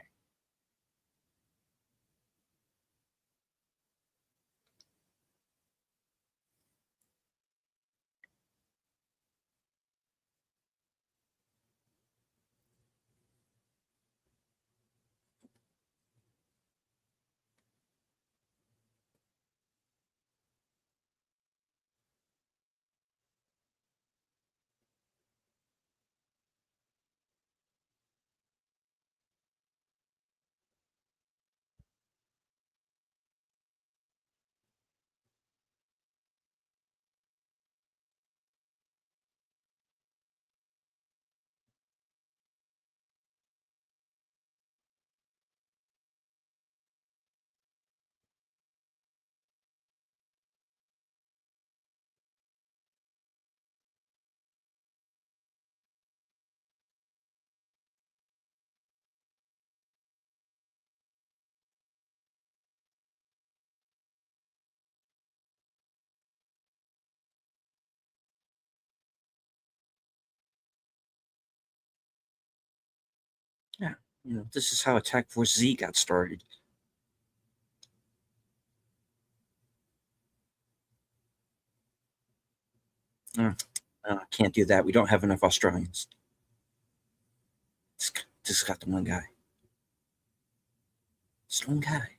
Yeah. This is how Attack Force Z got started. Uh, can't do that. We don't have enough Australians. Just got the one guy. Just one guy.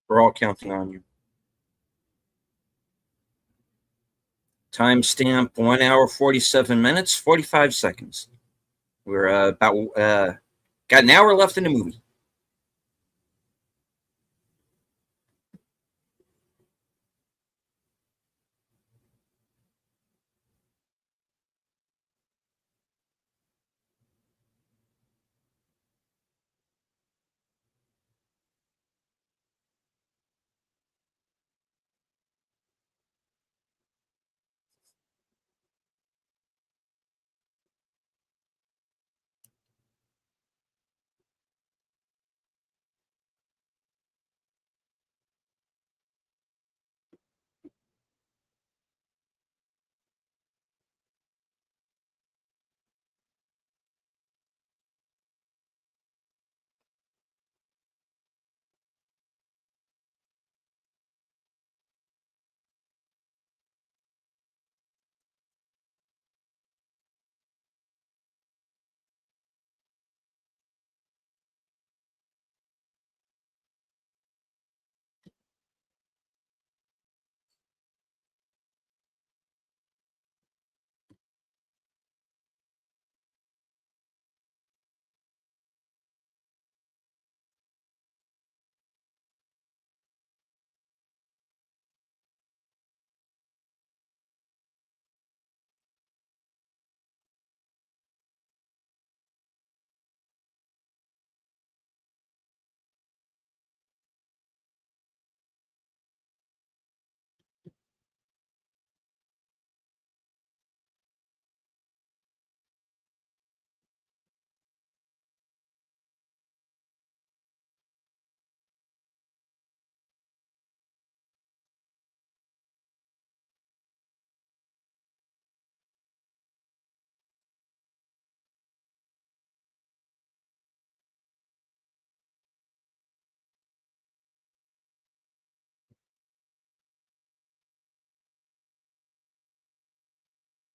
We're all counting on you. Timestamp 1 hour, 47 minutes, 45 seconds. We're got an hour left in the movie.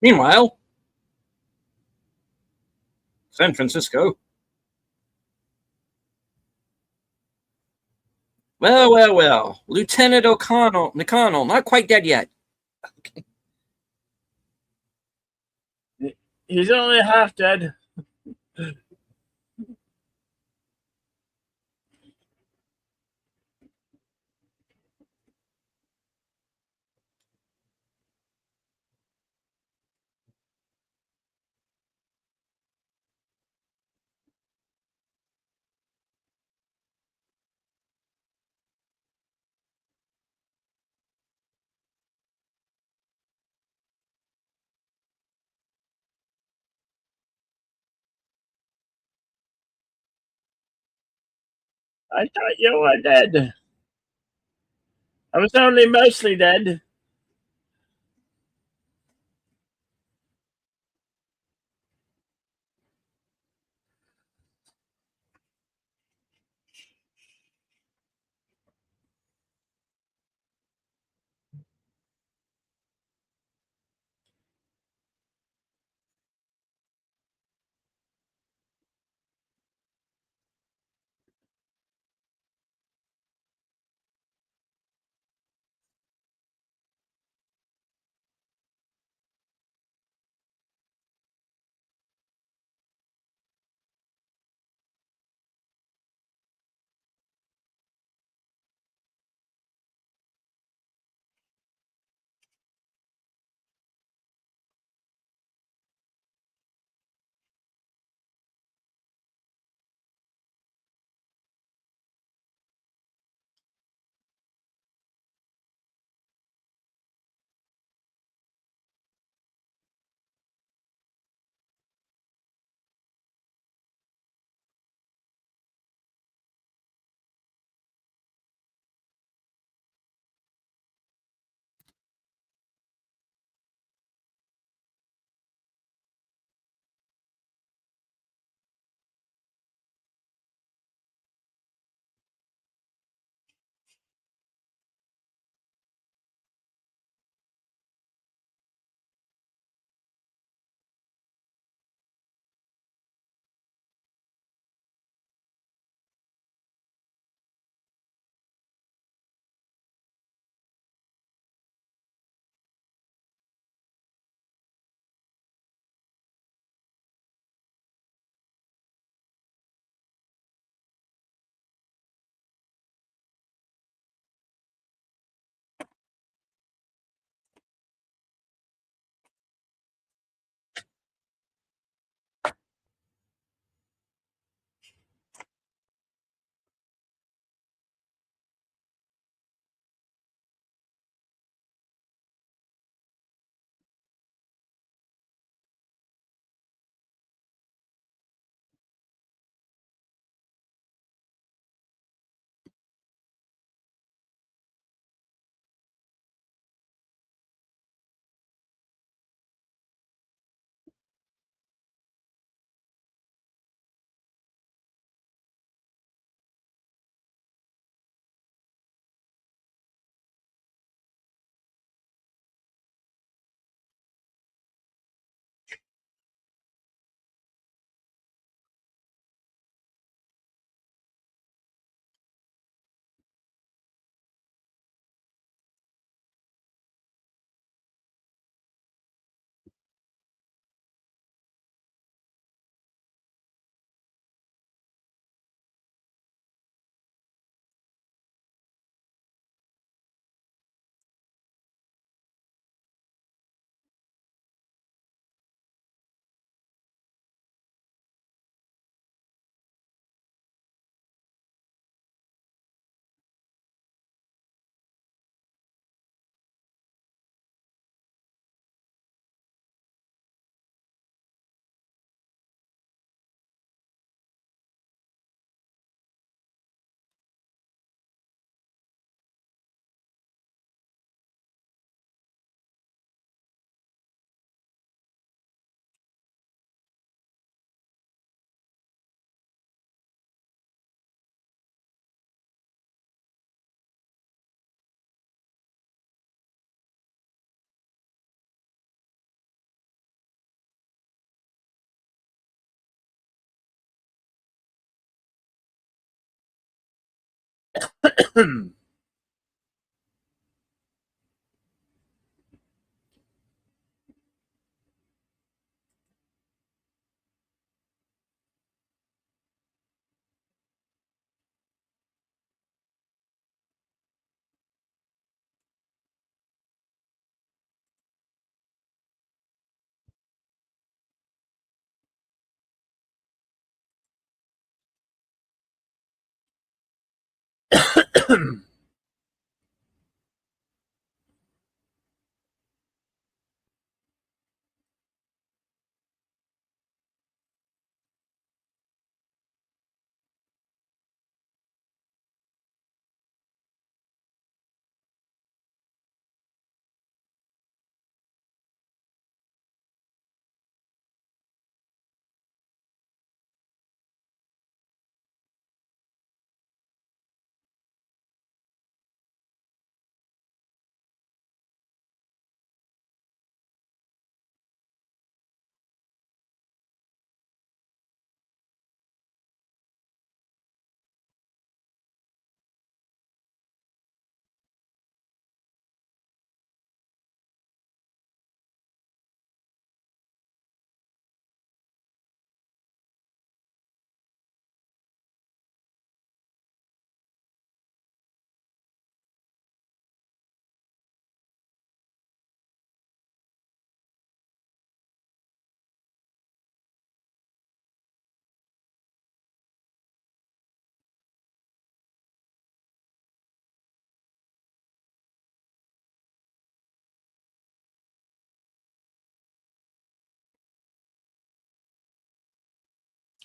Meanwhile, San Francisco. Well. Lieutenant McConnell, not quite dead yet. He's only half dead. I thought you were dead. I was only mostly dead.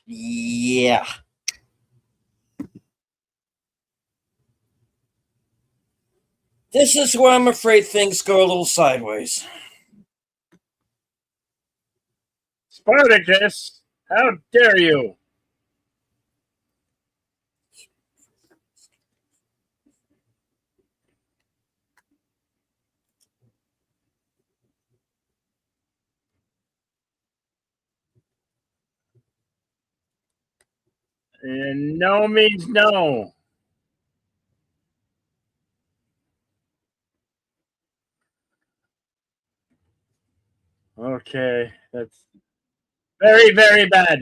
Yeah. This is where I'm afraid things go a little sideways. Spartacus, how dare you? And no means no. Okay, that's very, very bad.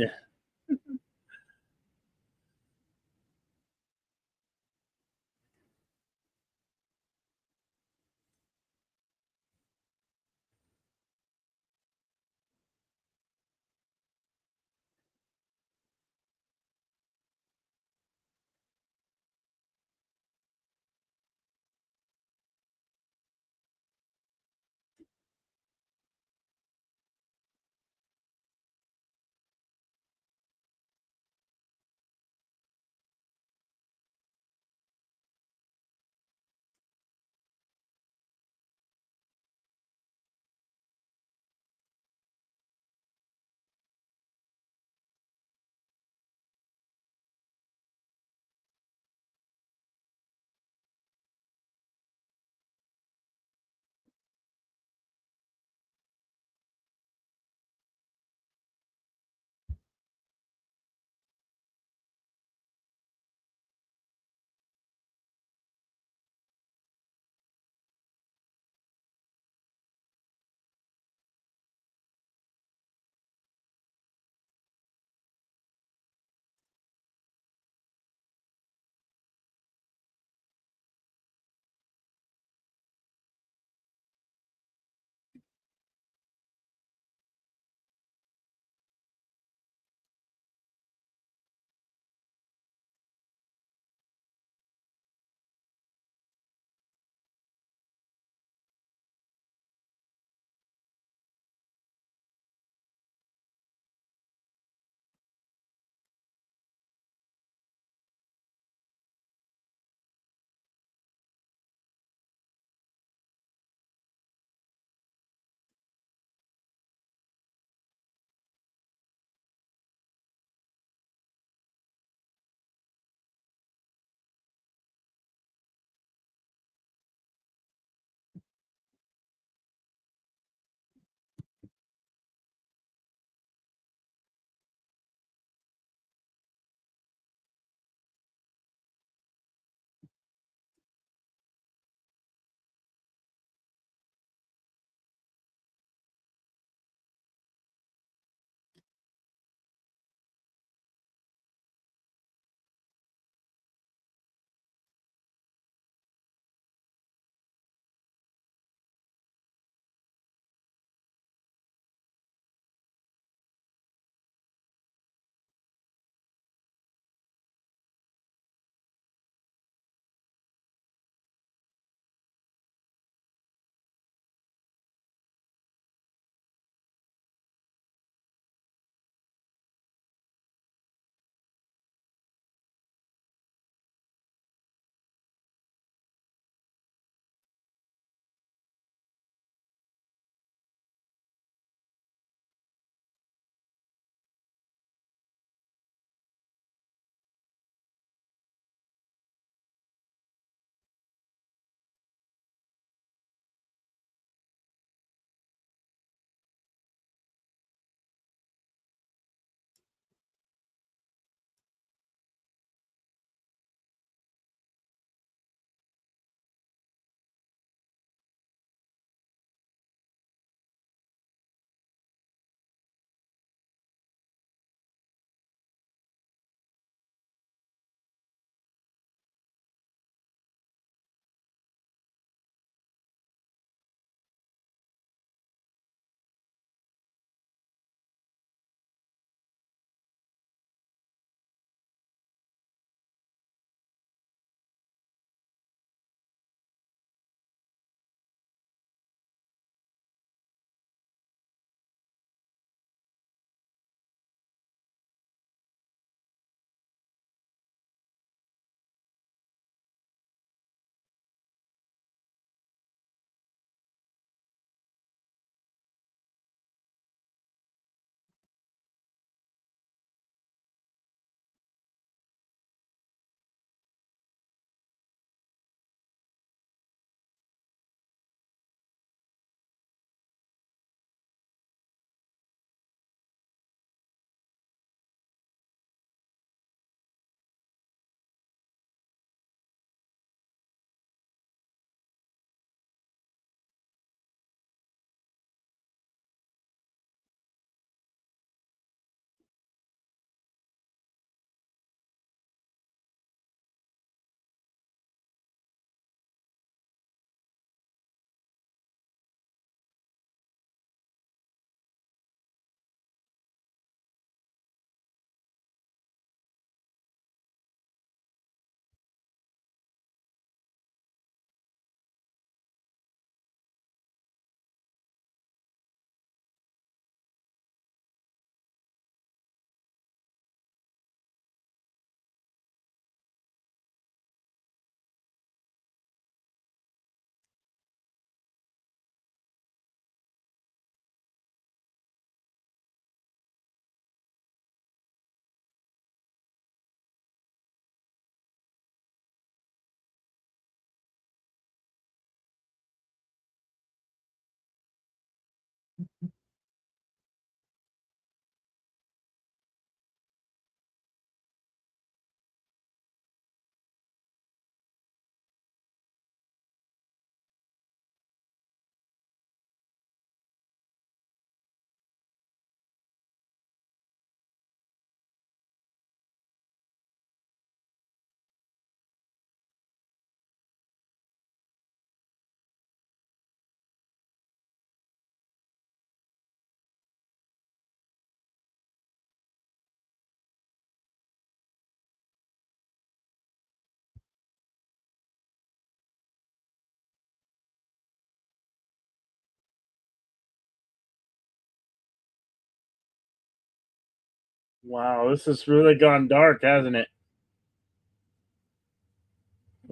Wow, this has really gone dark, hasn't it?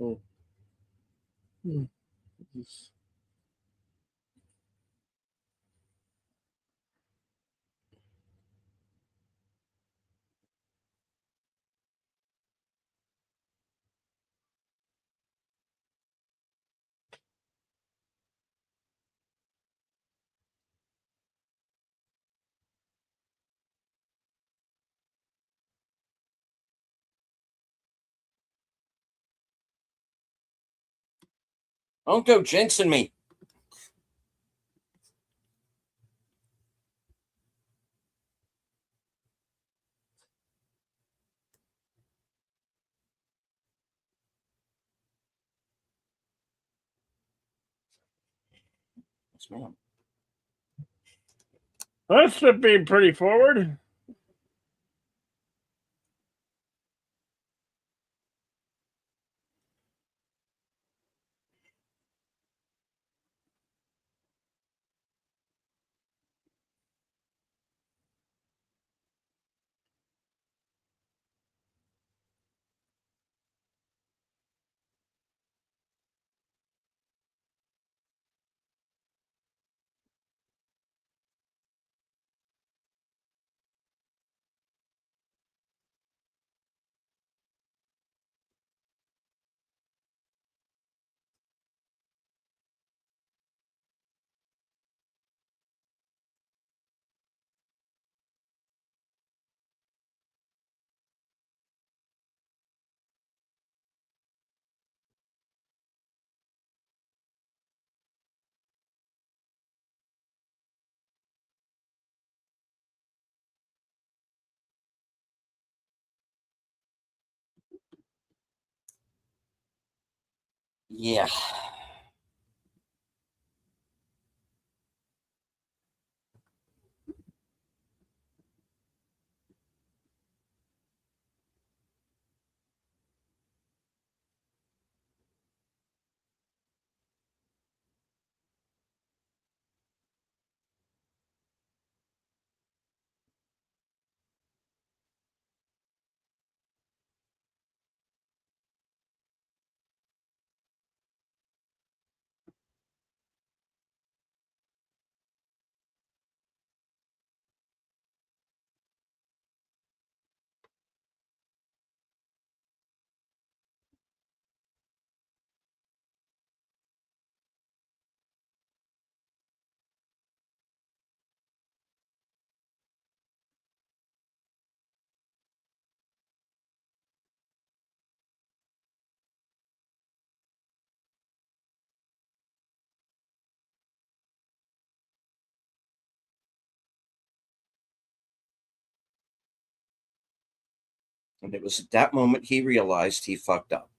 Oh. Hmm. Don't go jinxing me. Yes, ma'am. That's being pretty forward. Yeah. And it was at that moment he realized he fucked up.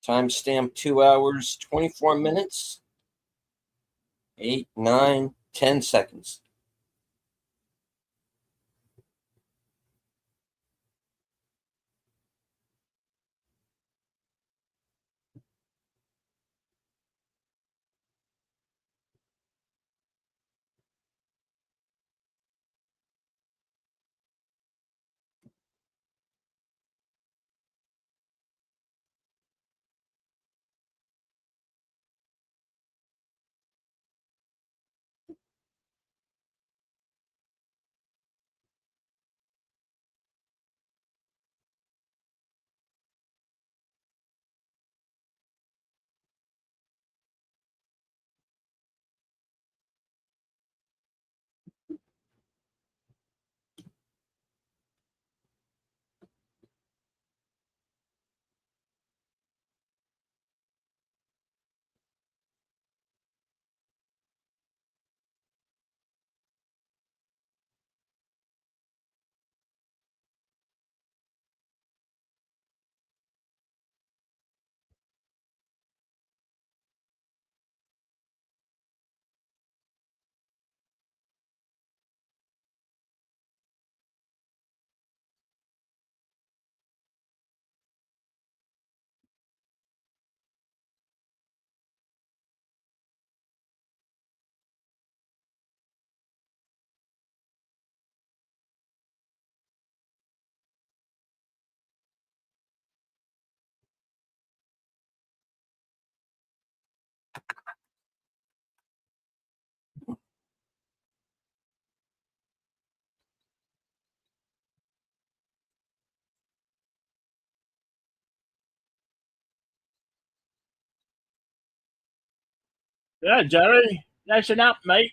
Timestamp 2 hours, 24 minutes, 8, 9, 10 seconds. Yeah, Jerry, listen up, mate.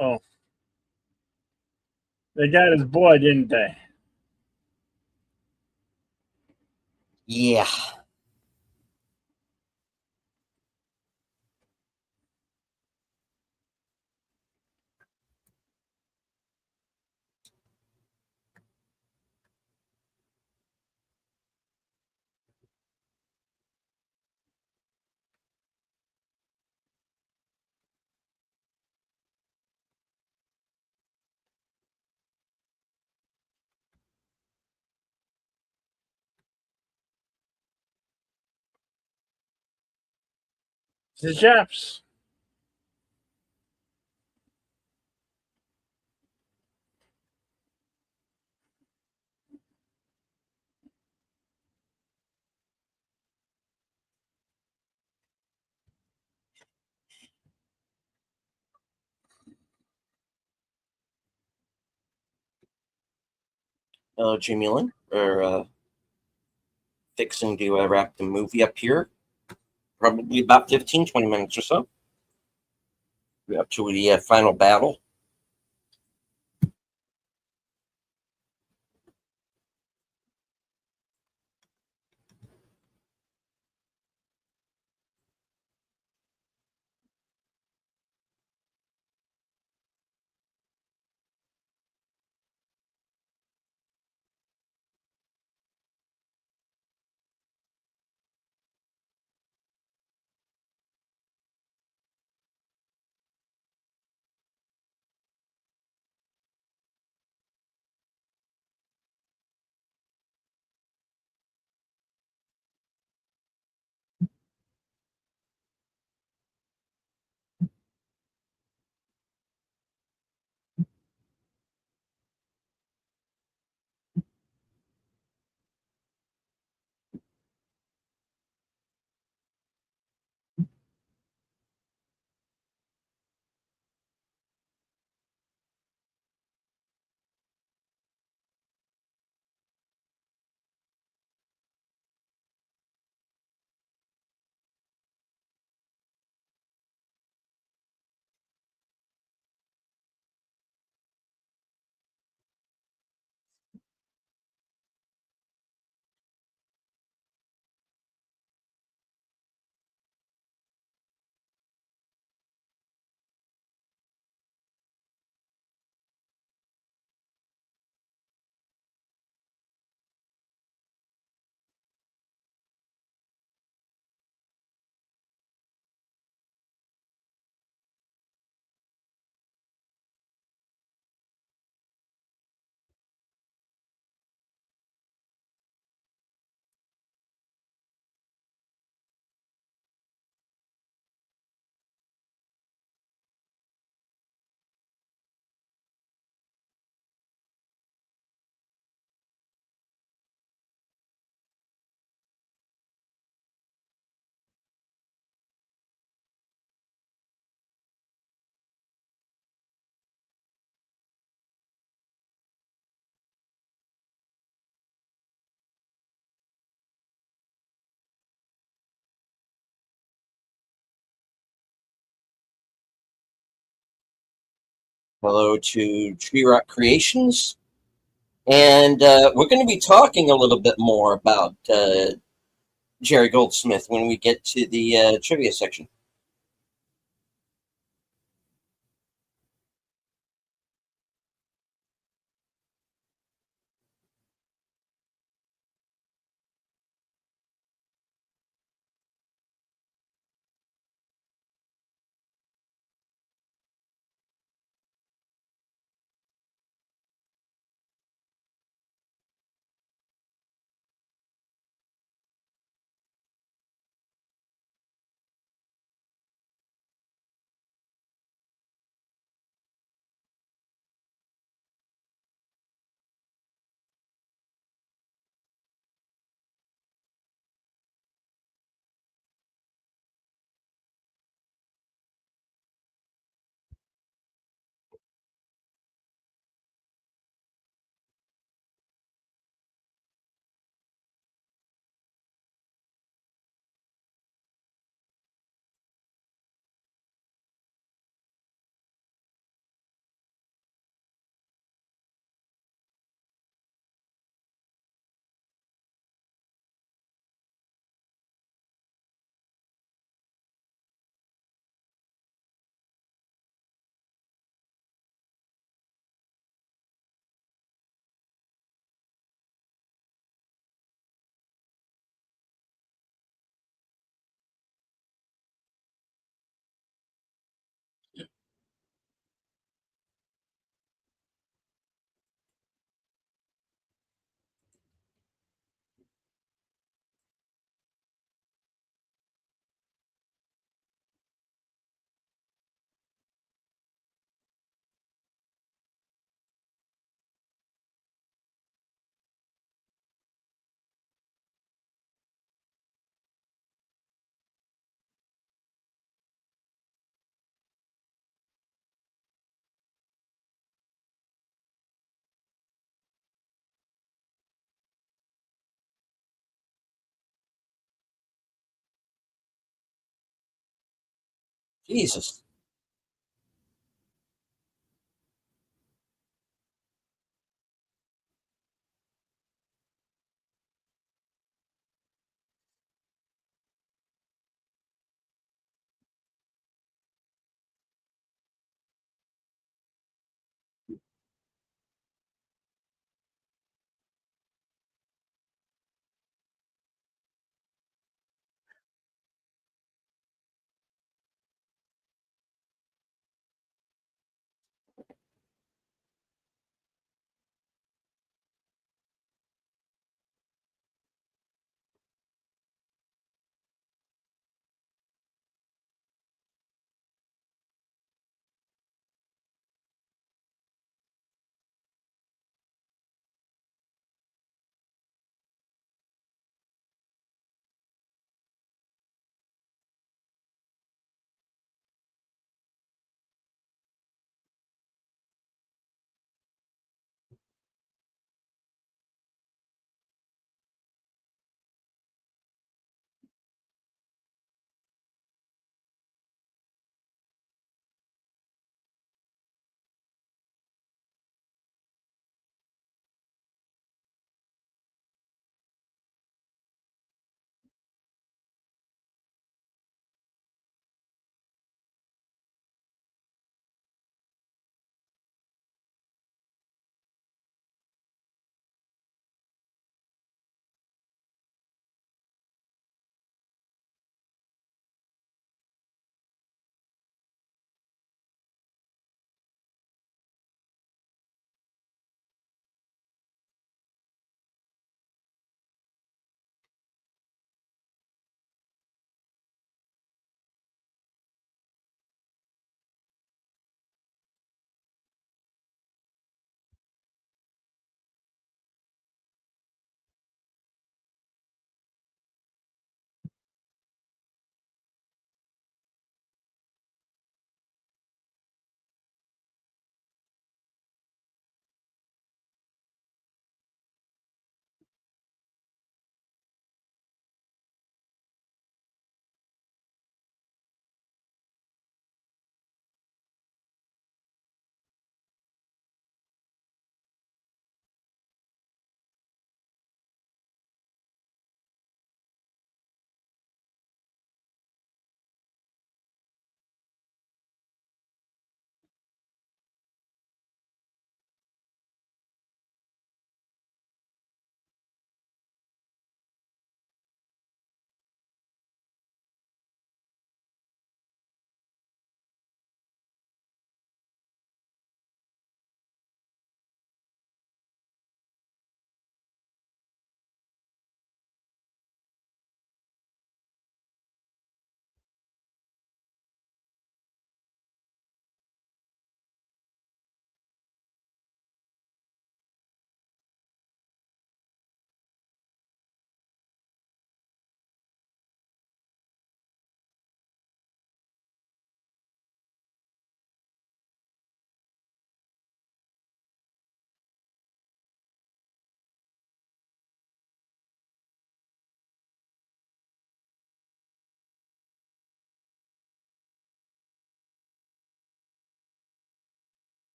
Oh, they got his boy, didn't they? Yeah. It's the Japs. Jamie Lynn, or fixing to wrap the movie up here. Probably about 15, 20 minutes or so. We're up to the final battle. Hello to Tree Rock Creations. And we're going to be talking a little bit more about Jerry Goldsmith when we get to the trivia section. Jesus.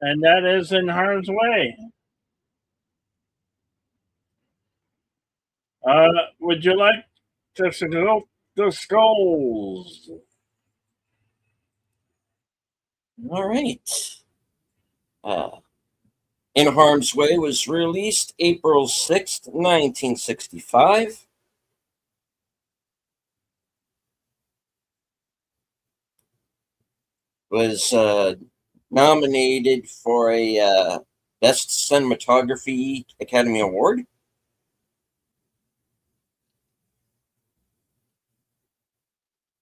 and that is In Harm's Way. Would you like to salute the skulls? All right. Uh, In Harm's Way was released April 6th, 1965. Was nominated for a Best Cinematography Academy Award.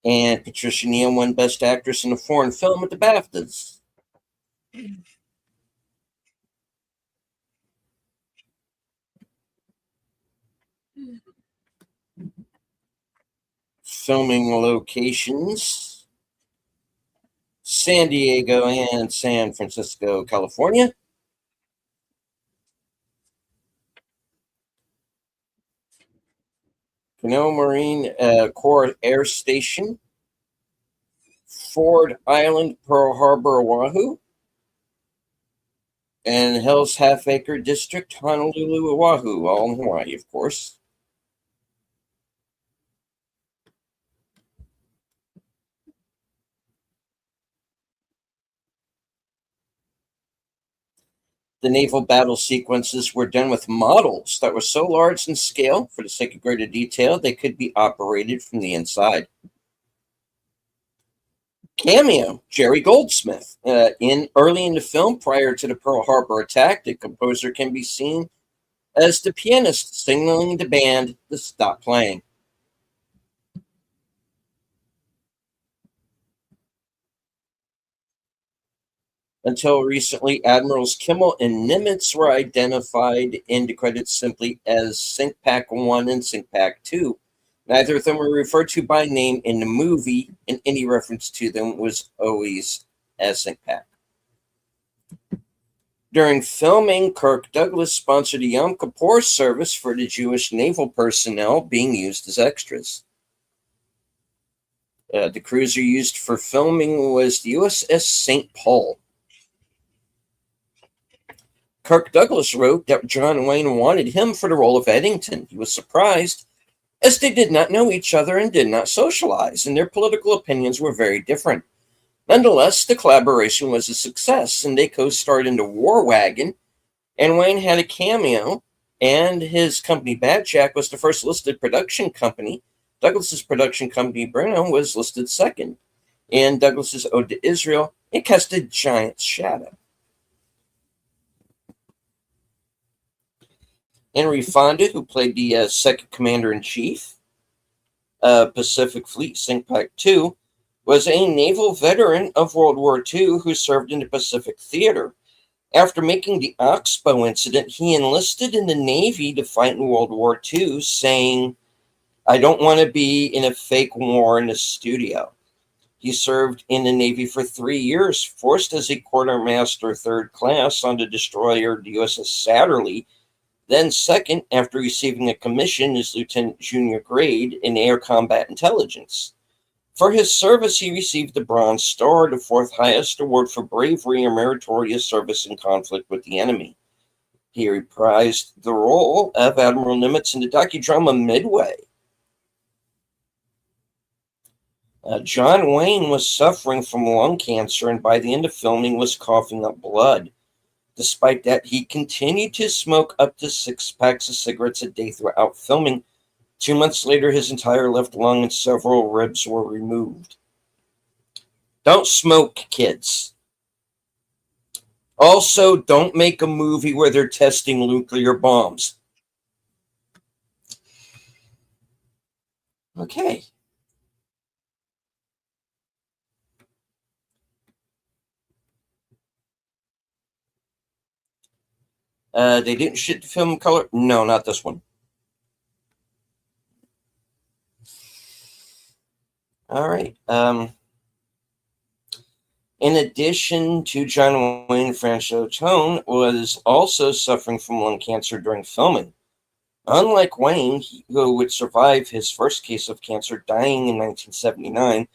And Patricia Neal won Best Actress in a Foreign Film at the BAFTAs. Filming locations: San Diego and San Francisco, California. Canoe Marine Corps Air Station, Ford Island, Pearl Harbor, Oahu, and Hell's Half Acre District, Honolulu, Oahu, all in Hawaii, of course. The naval battle sequences were done with models that were so large in scale, for the sake of greater detail, they could be operated from the inside. Cameo: Jerry Goldsmith. Early in the film, prior to the Pearl Harbor attack, the composer can be seen as the pianist signaling the band to stop playing. Until recently, Admirals Kimmel and Nimitz were identified in the credits simply as Sync Pack 1 and Sync Pack 2. Neither of them were referred to by name in the movie, and any reference to them was always as Sync Pack. During filming, Kirk Douglas sponsored a Yom Kippur service for the Jewish naval personnel being used as extras. The cruiser used for filming was the USS St. Paul. Kirk Douglas wrote that John Wayne wanted him for the role of Eddington. He was surprised, as they did not know each other and did not socialize, and their political opinions were very different. Nonetheless, the collaboration was a success, and they co-starred in the War Wagon, and Wayne had a cameo, and his company Bad Jack was the first listed production company. Douglas's production company Bruno was listed second. In Douglas's Ode to Israel, it cast a giant shadow. Henry Fonda, who played the second commander-in-chief, Pacific Fleet Sync Pack 2, was a naval veteran of World War II who served in the Pacific Theater. After making the Oxbow incident, he enlisted in the Navy to fight in World War II, saying, "I don't want to be in a fake war in a studio." He served in the Navy for 3 years, first as a quartermaster third class on the destroyer the USS Satterley, then second after receiving a commission as lieutenant junior grade in air combat intelligence. For his service, he received the Bronze Star, the fourth highest award for bravery or meritorious service in conflict with the enemy. He reprised the role of Admiral Nimitz in the docudrama Midway. John Wayne was suffering from lung cancer, and by the end of filming was coughing up blood. Despite that, he continued to smoke up to 6 packs of cigarettes a day throughout filming. 2 months later, his entire left lung and several ribs were removed. Don't smoke, kids. Also, don't make a movie where they're testing nuclear bombs. Okay. They didn't shoot the film in color? No, not this one. All right. In addition to John Wayne, Franchot Tone was also suffering from lung cancer during filming. Unlike Wayne, who would survive his first case of cancer, dying in 1979,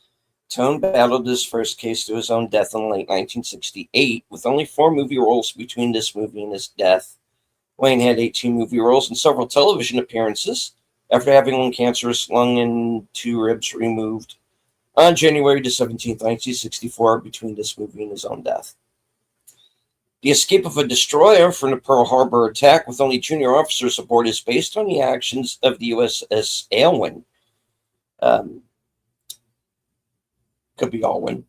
Tone battled his first case to his own death in late 1968, with only 4 movie roles between this movie and his death. Wayne had 18 movie roles and several television appearances after having lung cancerous lung and 2 ribs removed on January 17, 1964, between this movie and his own death. The escape of a destroyer from the Pearl Harbor attack with only junior officers aboard is based on the actions of the USS Alwyn. Could be Alwyn.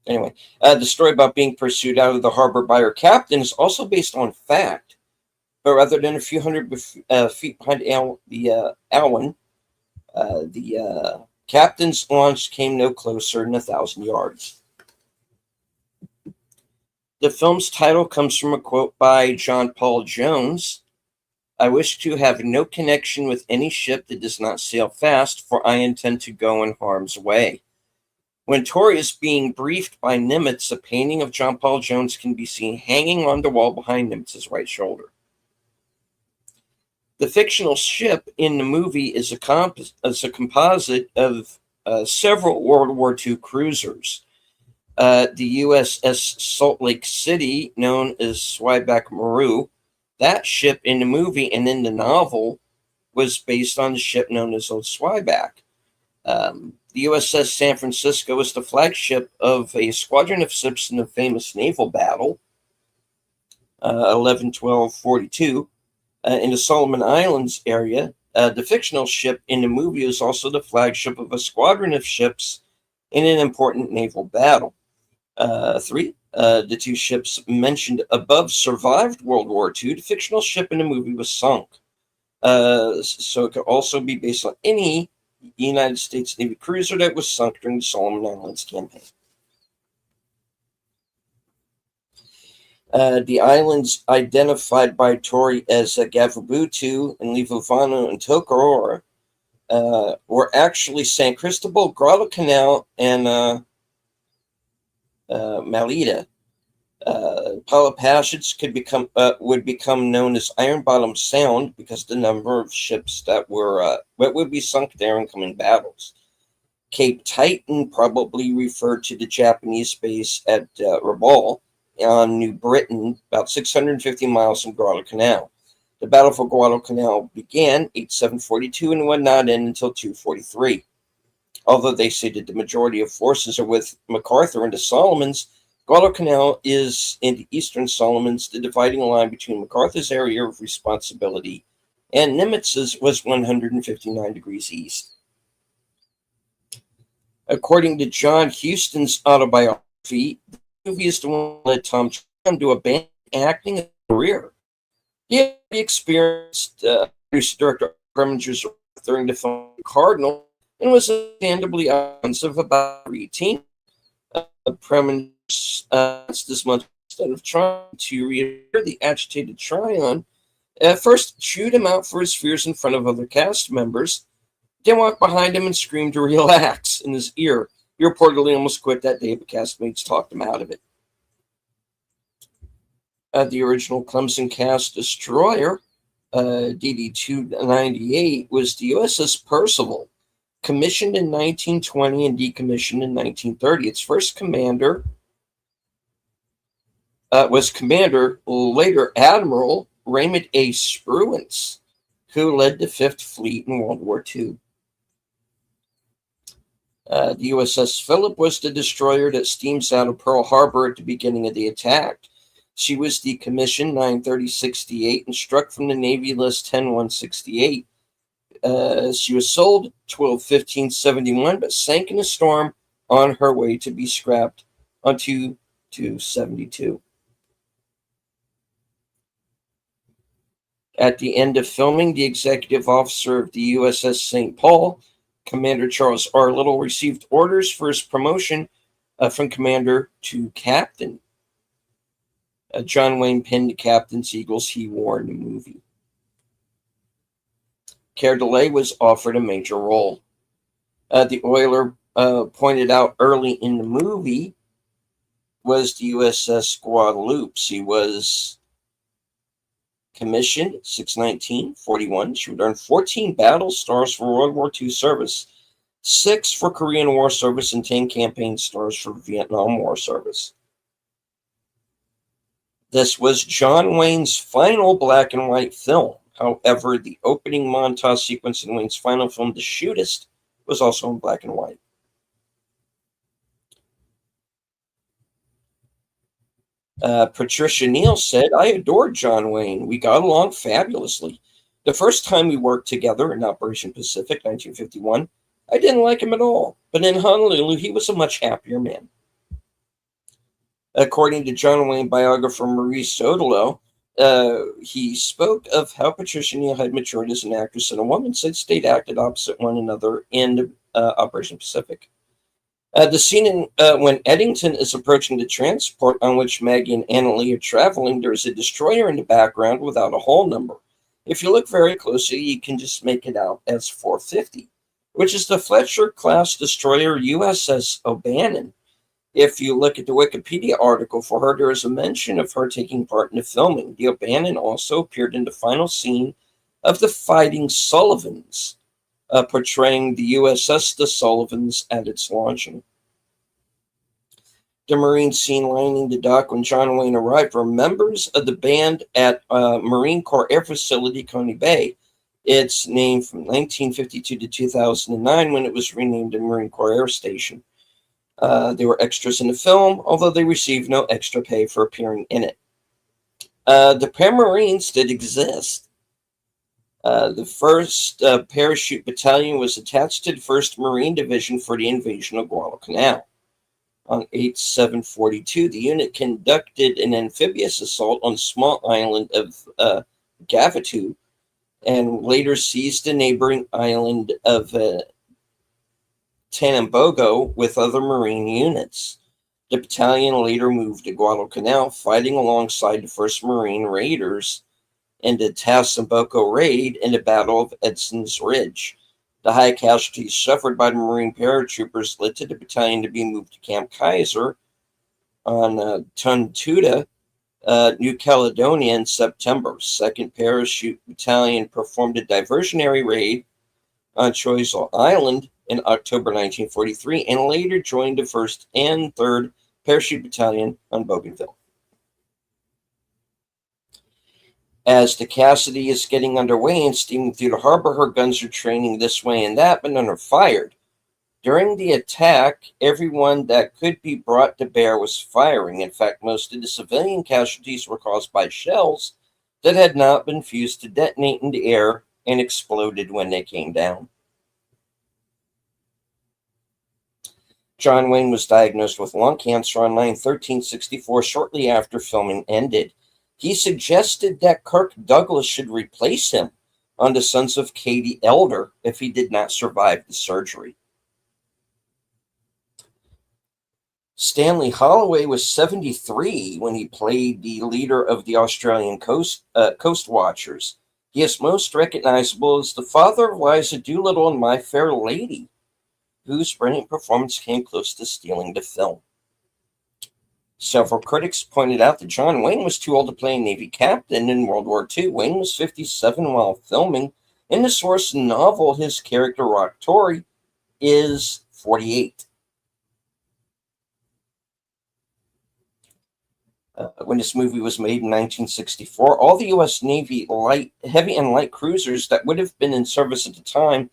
Anyway, the story about being pursued out of the harbor by her captain is also based on fact, but rather than a few hundred feet behind the Alwyn, the captain's launch came no closer than 1,000 yards. The film's title comes from a quote by John Paul Jones. "I wish to have no connection with any ship that does not sail fast, for I intend to go in harm's way." When Tori is being briefed by Nimitz, a painting of John Paul Jones can be seen hanging on the wall behind Nimitz's right shoulder. The fictional ship in the movie is a composite of several World War II cruisers. The USS Salt Lake City, known as Swieback Maru, that ship in the movie and in the novel was based on the ship known as Old Swieback. The USS San Francisco was the flagship of a squadron of ships in the famous naval battle, 11-12-42, in the Solomon Islands area. The fictional ship in the movie is also the flagship of a squadron of ships in an important naval battle. 3. The 2 ships mentioned above survived World War II. The fictional ship in the movie was sunk. So it could also be based on any United States Navy cruiser that was sunk during the Solomon Islands campaign. The islands identified by Tori as Gavabutu and Livovano and Tokorora were actually San Cristobal, Guadalcanal, and Malita. Palapashits would become known as Iron Bottom Sound because the number of ships that would be sunk there in coming battles. Cape Titan probably referred to the Japanese base at Rabaul on New Britain, about 650 miles from Guadalcanal. The Battle for Guadalcanal began 8742 and would not end until 243. Although they say that the majority of forces are with MacArthur in the Solomons, Guadalcanal is in the eastern Solomons. The dividing line between MacArthur's area of responsibility and Nimitz's was 159 degrees east. According to John Huston's autobiography, the movie is the one that led Tom Tram to abandon acting as a career. He had experienced director Preminger's during the film Cardinal and was understandably offensive about routine. Preminger this month, instead of trying to reassure the agitated Tryon, first chewed him out for his fears in front of other cast members, then walked behind him and screamed to relax in his ear. He reportedly almost quit that day, but castmates talked him out of it. The original Clemson cast destroyer, DD-298, was the USS Percival, commissioned in 1920 and decommissioned in 1930. Its first commander was Commander, later Admiral Raymond A. Spruance, who led the 5th Fleet in World War II. The USS Phillip was the destroyer that steams out of Pearl Harbor at the beginning of the attack. She was decommissioned 9/30/68 and struck from the Navy list 10/1/68. She was sold 12/15/71, but sank in a storm on her way to be scrapped on 2/2/72. At the end of filming, the executive officer of the USS St. Paul, Commander Charles R. Little, received orders for his promotion from commander to captain. John Wayne pinned the captain's eagles he wore in the movie. Cairdelais was offered a major role. The oiler pointed out early in the movie was the USS Guadeloupe. She was commissioned 6/19/41. She would earn 14 battle stars for World War II service. 6 for Korean War service, and 10 campaign stars for Vietnam War service. This was John Wayne's final black and white film. However, the opening montage sequence in Wayne's final film, The Shootist, was also in black and white. Patricia Neal said, "I adored John Wayne. We got along fabulously. The first time we worked together in Operation Pacific, 1951, I didn't like him at all. But in Honolulu, he was a much happier man." According to John Wayne biographer Maurice Sodolo, he spoke of how Patricia Neal had matured as an actress and a woman since stayed acted opposite one another in Operation Pacific. The scene when Eddington is approaching the transport on which Maggie and Annalee are traveling, there's a destroyer in the background without a hull number. If you look very closely, you can just make it out as 450, which is the Fletcher-class destroyer USS O'Bannon. If you look at the Wikipedia article for her, there is a mention of her taking part in the filming. The O'Bannon also appeared in the final scene of The Fighting Sullivans, portraying the USS The Sullivans at its launching. The Marine scene lining the dock when John Wayne arrived were members of the band at Marine Corps Air Facility, Coney Bay. Its name from 1952 to 2009 when it was renamed the Marine Corps Air Station. They were extras in the film, although they received no extra pay for appearing in it. The Paramarines did exist. The 1st Parachute Battalion was attached to the 1st Marine Division for the invasion of Guadalcanal. On 8/7/42, the unit conducted an amphibious assault on the small island of Gavatu and later seized the neighboring island of Tanambogo with other Marine units. The battalion later moved to Guadalcanal, fighting alongside the 1st Marine Raiders in the Tassamboco Raid in the Battle of Edson's Ridge. The high casualties suffered by the Marine paratroopers led to the battalion to be moved to Camp Kaiser on Tuntuta, New Caledonia in September. 2nd Parachute Battalion performed a diversionary raid on Choiseul Island in October 1943 and later joined the 1st and 3rd Parachute Battalion on Bougainville. As the Cassidy is getting underway and steaming through the harbor, her guns are training this way and that, but none are fired. During the attack, everyone that could be brought to bear was firing. In fact, most of the civilian casualties were caused by shells that had not been fused to detonate in the air and exploded when they came down. John Wayne was diagnosed with lung cancer on 9/13/64 shortly after filming ended. He suggested that Kirk Douglas should replace him on The Sons of Katie Elder if he did not survive the surgery. Stanley Holloway was 73 when he played the leader of the Australian Coast Watchers. He is most recognizable as the father of Liza Doolittle in My Fair Lady, whose brilliant performance came close to stealing the film. Several critics pointed out that John Wayne was too old to play a Navy captain in World War II. Wayne was 57 while filming. In the source novel, his character, Rock Torrey, is 48. When this movie was made in 1964, all the U.S. Navy heavy and light cruisers that would have been in service at the time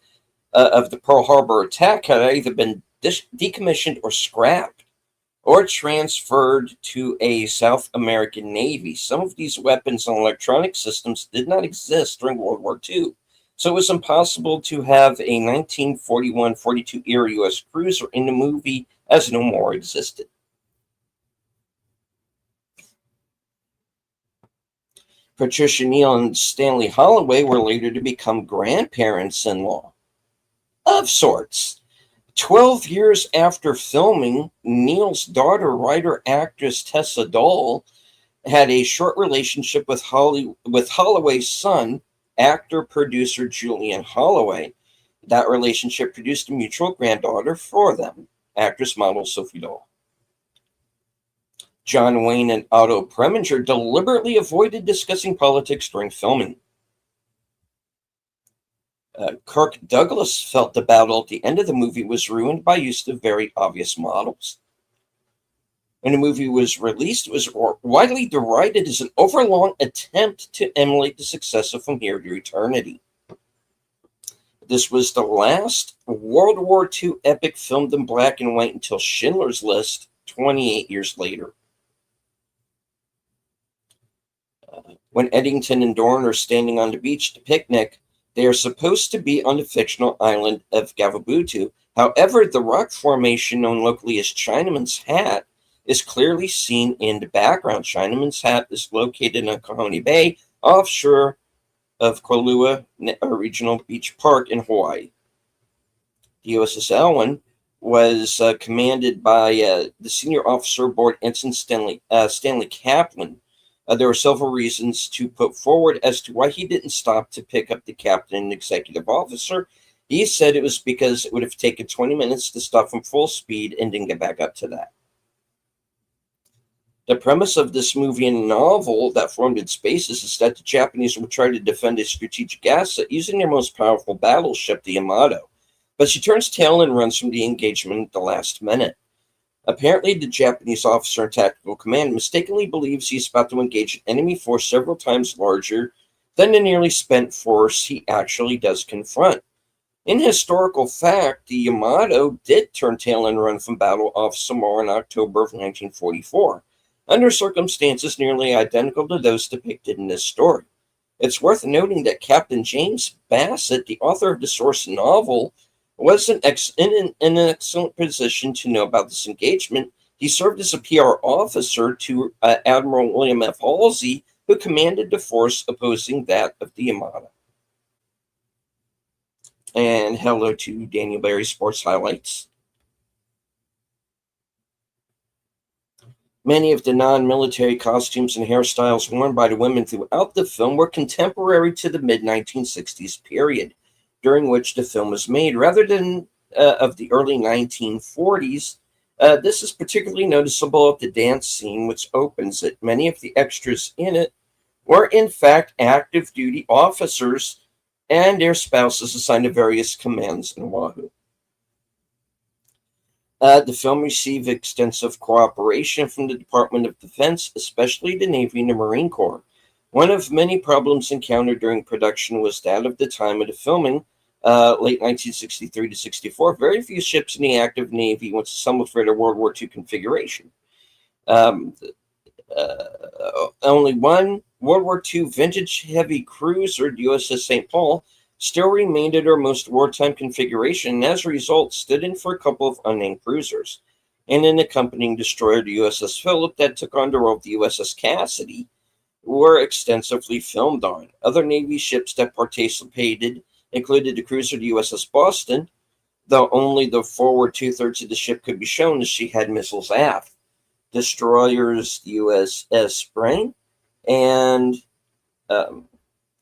of the Pearl Harbor attack had either been decommissioned or scrapped, or transferred to a South American Navy. Some of these weapons and electronic systems did not exist during World War II, so it was impossible to have a 1941-42 era U.S. cruiser in the movie as no more existed. Patricia Neal and Stanley Holloway were later to become grandparents-in-law, of sorts. 12 years after filming, Neal's daughter, writer-actress Tessa Dole, had a short relationship with Holloway's son, actor-producer Julian Holloway. That relationship produced a mutual granddaughter for them, actress-model Sophie Dole. John Wayne and Otto Preminger deliberately avoided discussing politics during filming. Kirk Douglas felt the battle at the end of the movie was ruined by use of very obvious models. When the movie was released, it was widely derided as an overlong attempt to emulate the success of From Here to Eternity. This was the last World War II epic filmed in black and white until Schindler's List 28 years later. When Eddington and Dorn are standing on the beach to picnic, they are supposed to be on the fictional island of Gavabutu. However, the rock formation known locally as Chinaman's Hat is clearly seen in the background. Chinaman's Hat is located in Kahone Bay, offshore of Kailua Regional Beach Park in Hawaii. The USS Elwyn was commanded by the senior officer aboard Ensign Stanley Kaplan. There were several reasons to put forward as to why he didn't stop to pick up the captain and executive officer. He said it was because it would have taken 20 minutes to stop from full speed and then get back up to that. The premise of this movie and novel that formed its basis is that the Japanese would try to defend a strategic asset using their most powerful battleship, the Yamato, but she turns tail and runs from the engagement at the last minute. Apparently, the Japanese officer in tactical command mistakenly believes he's about to engage an enemy force several times larger than the nearly spent force he actually does confront. In historical fact, the Yamato did turn tail and run from battle off Samoa in October of 1944. Under circumstances nearly identical to those depicted in this story. It's worth noting that Captain James Bassett, the author of the source novel, was in an excellent position to know about this engagement. He served as a PR officer to Admiral William F. Halsey, who commanded the force opposing that of the Yamato. And hello to Daniel Barry Sports Highlights. Many of the non-military costumes and hairstyles worn by the women throughout the film were contemporary to the mid-1960s period, during which the film was made, rather than of the early 1940s. This is particularly noticeable at the dance scene, which opens it. Many of the extras in it were, in fact, active duty officers and their spouses assigned to various commands in Oahu. The film received extensive cooperation from the Department of Defense, especially the Navy and the Marine Corps. One of many problems encountered during production was that of the time of the filming, late 1963 to 64. Very few ships in the active Navy went assembled for their World War II configuration. Only one World War II vintage heavy cruiser, the USS St. Paul, still remained at our most wartime configuration, and as a result stood in for a couple of unnamed cruisers. And an accompanying destroyer, the USS Philip, that took on the role of the USS Cassidy, were extensively filmed on. Other Navy ships that participated included the cruiser, the USS Boston, though only the forward two-thirds of the ship could be shown as she had missiles aft. Destroyers, the USS Spring, and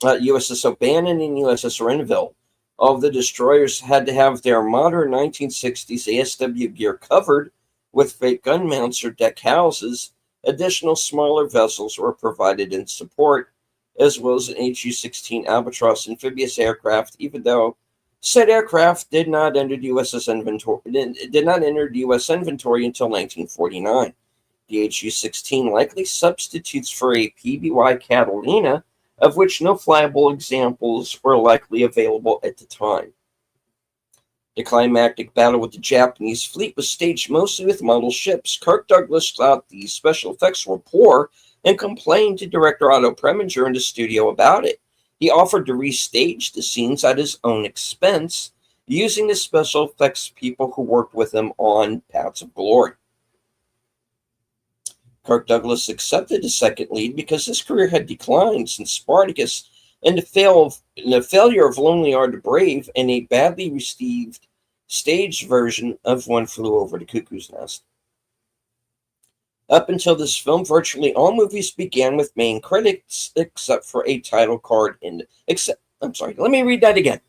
USS O'Bannon and USS Renville. All of the destroyers had to have their modern 1960s ASW gear covered with fake gun mounts or deck houses. Additional smaller vessels were provided in support, as well as an HU-16 Albatross amphibious aircraft, even though said aircraft did not enter the U.S. inventory until 1949. The HU-16 likely substitutes for a PBY Catalina, of which no flyable examples were likely available at the time. The climactic battle with the Japanese fleet was staged mostly with model ships. Kirk Douglas thought the special effects were poor and complained to director Otto Preminger in the studio about it. He offered to restage the scenes at his own expense, using the special effects people who worked with him on Paths of Glory. Kirk Douglas accepted the second lead because his career had declined since Spartacus and the failure of Lonely Are the Brave, and a badly received staged version of One Flew Over the Cuckoo's Nest. Up until this film, virtually all movies began with main credits, except for a title card let me read that again.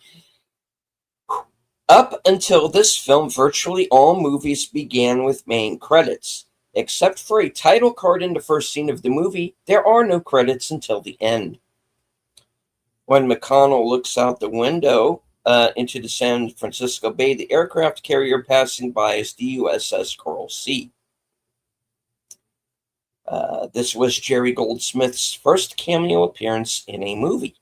Up until this film, virtually all movies began with main credits. Except for a title card in the first scene of the movie, there are no credits until the end. When McConnell looks out the window into the San Francisco Bay. The aircraft carrier passing by is the USS Coral Sea. This was Jerry Goldsmith's first cameo appearance in a movie.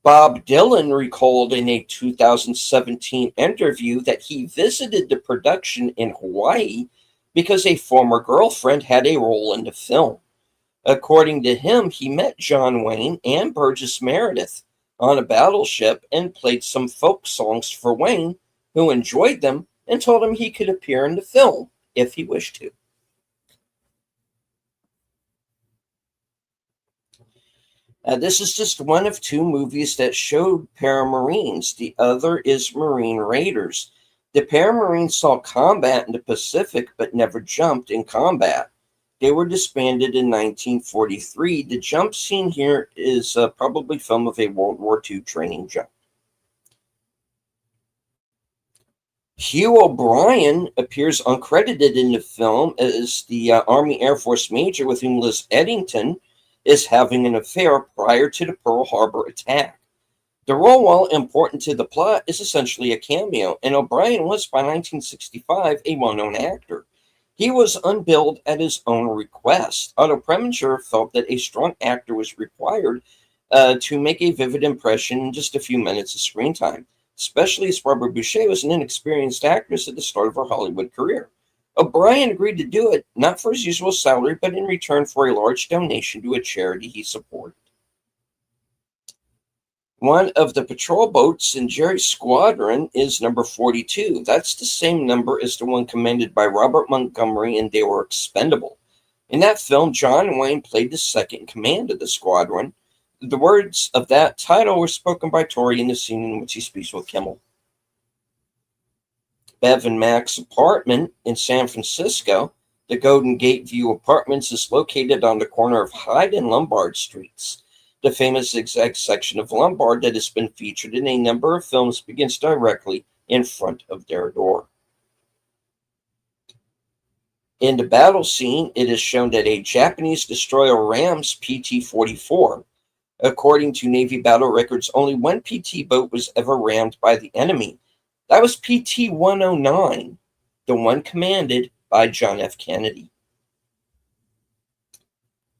Bob Dylan recalled in a 2017 interview that he visited the production in Hawaii because a former girlfriend had a role in the film. According to him, he met John Wayne and Burgess Meredith on a battleship and played some folk songs for Wayne, who enjoyed them and told him he could appear in the film if he wished to. This is just one of two movies that showed paramarines. The other is Marine Raiders. The paramarines saw combat in the Pacific but never jumped in combat. They were disbanded in 1943. The jump scene here is probably film of a World War II training jump. Hugh O'Brien appears uncredited in the film as the Army Air Force major with whom Liz Eddington is having an affair prior to the Pearl Harbor attack. The role, while important to the plot, is essentially a cameo, and O'Brien was, by 1965, a well-known actor. He was unbilled at his own request. Otto Preminger felt that a strong actor was required to make a vivid impression in just a few minutes of screen time, especially as Barbara Boucher was an inexperienced actress at the start of her Hollywood career. O'Brien agreed to do it, not for his usual salary, but in return for a large donation to a charity he supported. One of the patrol boats in Jerry's squadron is number 42. That's the same number as the one commanded by Robert Montgomery, and they were expendable. In that film, John Wayne played the second in command of the squadron. The words of that title were spoken by Tori in the scene in which he speaks with Kimmel. Bev and Mac's apartment in San Francisco, the Golden Gate View Apartments, is located on the corner of Hyde and Lombard Streets. The famous zigzag section of Lombard that has been featured in a number of films begins directly in front of their door. In the battle scene, it is shown that a Japanese destroyer rams PT-44. According to Navy battle records, only one PT boat was ever rammed by the enemy. That was PT-109, the one commanded by John F. Kennedy.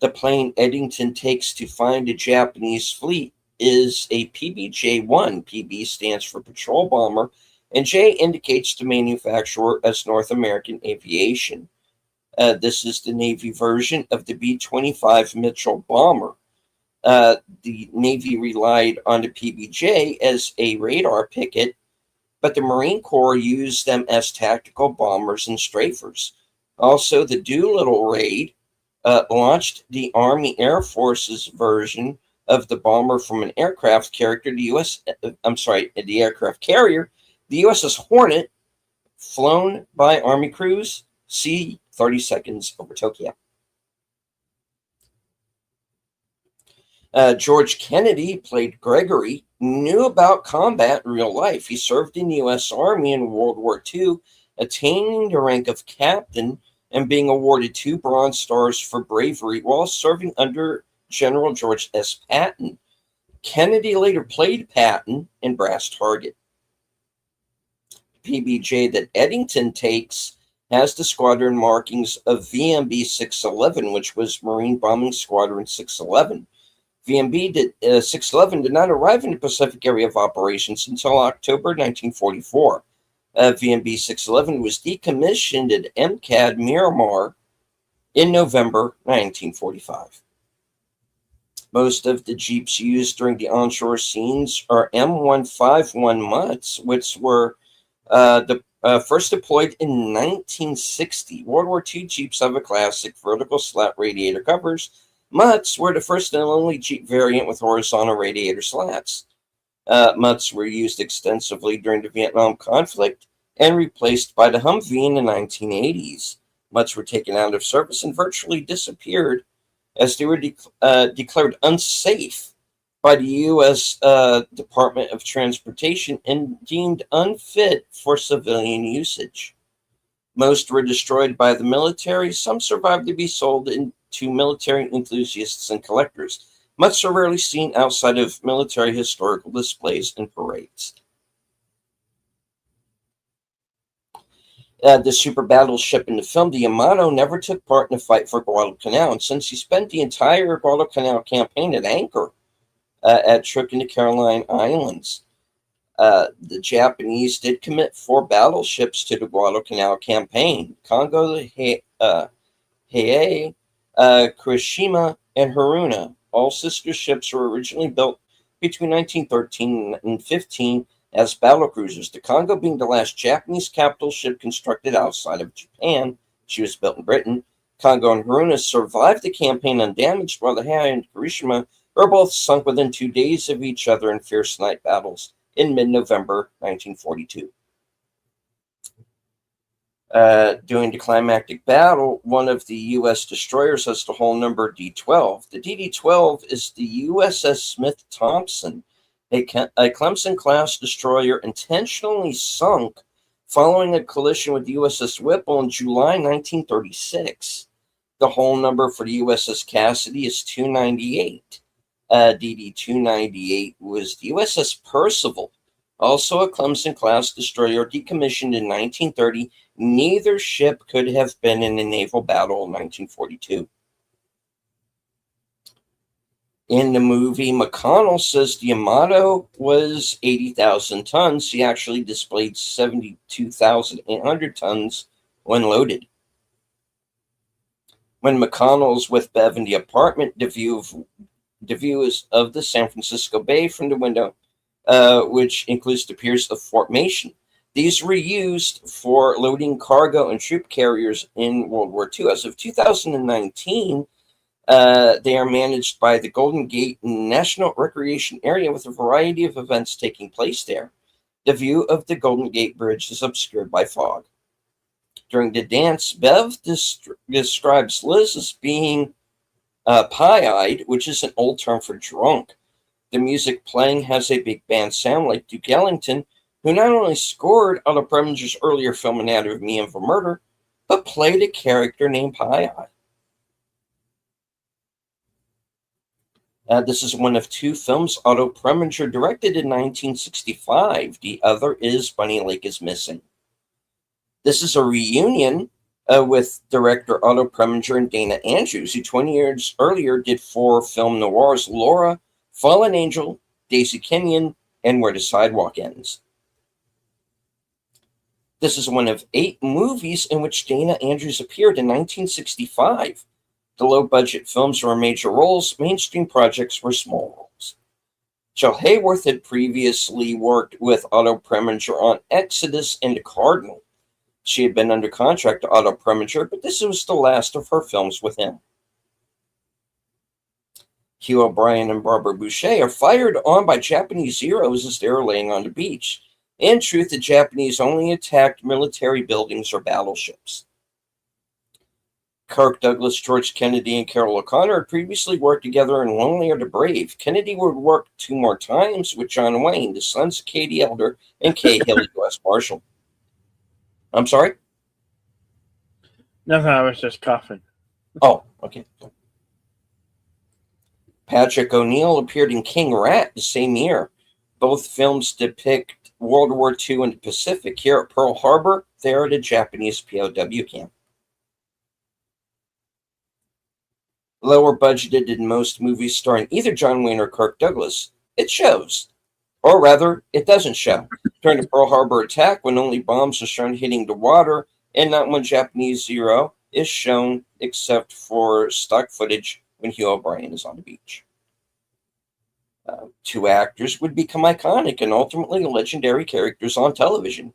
The plane Eddington takes to find the Japanese fleet is a PBJ-1. PB stands for Patrol Bomber, and J indicates the manufacturer as North American Aviation. This is the Navy version of the B-25 Mitchell bomber. The Navy relied on the PBJ as a radar picket, but the Marine Corps used them as tactical bombers and strafers. Also, the Doolittle raid launched the Army Air Force's version of the bomber from an aircraft carrier, the aircraft carrier, the USS Hornet, flown by Army crews, see 30 seconds over Tokyo. George Kennedy played Gregory, knew about combat in real life. He served in the U.S. Army in World War II, attaining the rank of captain and being awarded 2 Bronze Stars for bravery while serving under General George S. Patton. Kennedy later played Patton in Brass Target. PBJ that Eddington takes has the squadron markings of VMB 611, which was Marine Bombing Squadron 611. VMB 611 did not arrive in the Pacific area of operations until October 1944. VMB 611 was decommissioned at MCAD Miramar in November 1945. Most of the jeeps used during the onshore scenes are M151 Mutts, which were first deployed in 1960. World War II jeeps have a classic vertical slat radiator covers. Mutts were the first and only Jeep variant with horizontal radiator slats. Mutts were used extensively during the Vietnam conflict and replaced by the Humvee in the 1980s. Mutts were taken out of service and virtually disappeared as they were declared unsafe by the U.S. Department of Transportation and deemed unfit for civilian usage. Most were destroyed by the military. Some survived to be sold to military enthusiasts and collectors. Much are rarely seen outside of military historical displays and parades. The super battleship in the film, the Yamato, never took part in the fight for Guadalcanal, and since he spent the entire Guadalcanal campaign at anchor at Truk in the Caroline Islands, the Japanese did commit 4 battleships to the Guadalcanal campaign: Congo, Hiei, Kurishima, and Haruna. All sister ships were originally built between 1913 and 15 as battlecruisers, the Congo being the last Japanese capital ship constructed outside of Japan. She was built in Britain. Congo and Haruna survived the campaign undamaged, while the Hiei and Kurishima were both sunk within 2 days of each other in fierce night battles in mid-November 1942. During the climactic battle, one of the U.S. destroyers has the hull number D-12. The DD-12 is the USS Smith Thompson, a Clemson-class destroyer intentionally sunk following a collision with the USS Whipple in July 1936. The hull number for the USS Cassidy is 298. DD-298 was the USS Percival, also a Clemson-class destroyer decommissioned in 1930. Neither ship could have been in a naval battle in 1942. In the movie, McConnell says the Yamato was 80,000 tons. He actually displayed 72,800 tons when loaded. When McConnell's with Bev in the apartment, the view is of the San Francisco Bay from the window, which includes the piers of Fort Mason. These were used for loading cargo and troop carriers in World War II. As of 2019, they are managed by the Golden Gate National Recreation Area, with a variety of events taking place there. The view of the Golden Gate Bridge is obscured by fog. During the dance, Bev describes Liz as being pie-eyed, which is an old term for drunk. The music playing has a big band sound, like Duke Ellington, who not only scored Otto Preminger's earlier film Anatomy of a Murder, but played a character named Pie-Eye. This is one of 2 films Otto Preminger directed in 1965. The other is Bunny Lake is Missing. This is a reunion with director Otto Preminger and Dana Andrews, who 20 years earlier did 4 film noirs: Laura, Fallen Angel, Daisy Kenyon, and Where the Sidewalk Ends. This is one of 8 movies in which Dana Andrews appeared in 1965. The low-budget films were major roles, mainstream projects were small roles. Jill Hayworth had previously worked with Otto Preminger on Exodus and The Cardinal. She had been under contract to Otto Preminger, but this was the last of her films with him. Hugh O'Brian and Barbara Boucher are fired on by Japanese Zeros as they are laying on the beach. In truth, the Japanese only attacked military buildings or battleships. Kirk Douglas, George Kennedy, and Carol O'Connor had previously worked together in Lonely Are the Brave. Kennedy would work 2 more times with John Wayne, the sons of Katie Elder and Kay Hill, U.S. Marshal. I'm sorry? Nothing, I was just coughing. Oh, okay. Patrick O'Neill appeared in King Rat the same year. Both films depict World War II in the Pacific. Here at Pearl Harbor, they are at a Japanese POW camp. Lower budgeted than most movies starring either John Wayne or Kirk Douglas, it shows. Or rather, it doesn't show. During the Pearl Harbor attack, when only bombs are shown hitting the water and not one Japanese Zero is shown except for stock footage when Hugh O'Brian is on the beach. 2 actors would become iconic and ultimately legendary characters on television.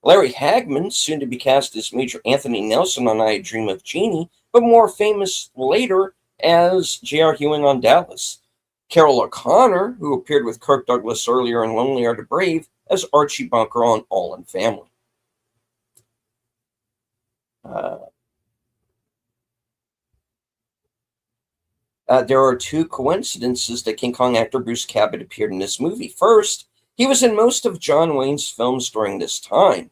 Larry Hagman, soon to be cast as Major Anthony Nelson on I Dream of Jeannie, but more famous later as J.R. Ewing on Dallas. Carol O'Connor, who appeared with Kirk Douglas earlier in Lonely Are the Brave, as Archie Bunker on All in Family. There are 2 coincidences that King Kong actor Bruce Cabot appeared in this movie. First, he was in most of John Wayne's films during this time,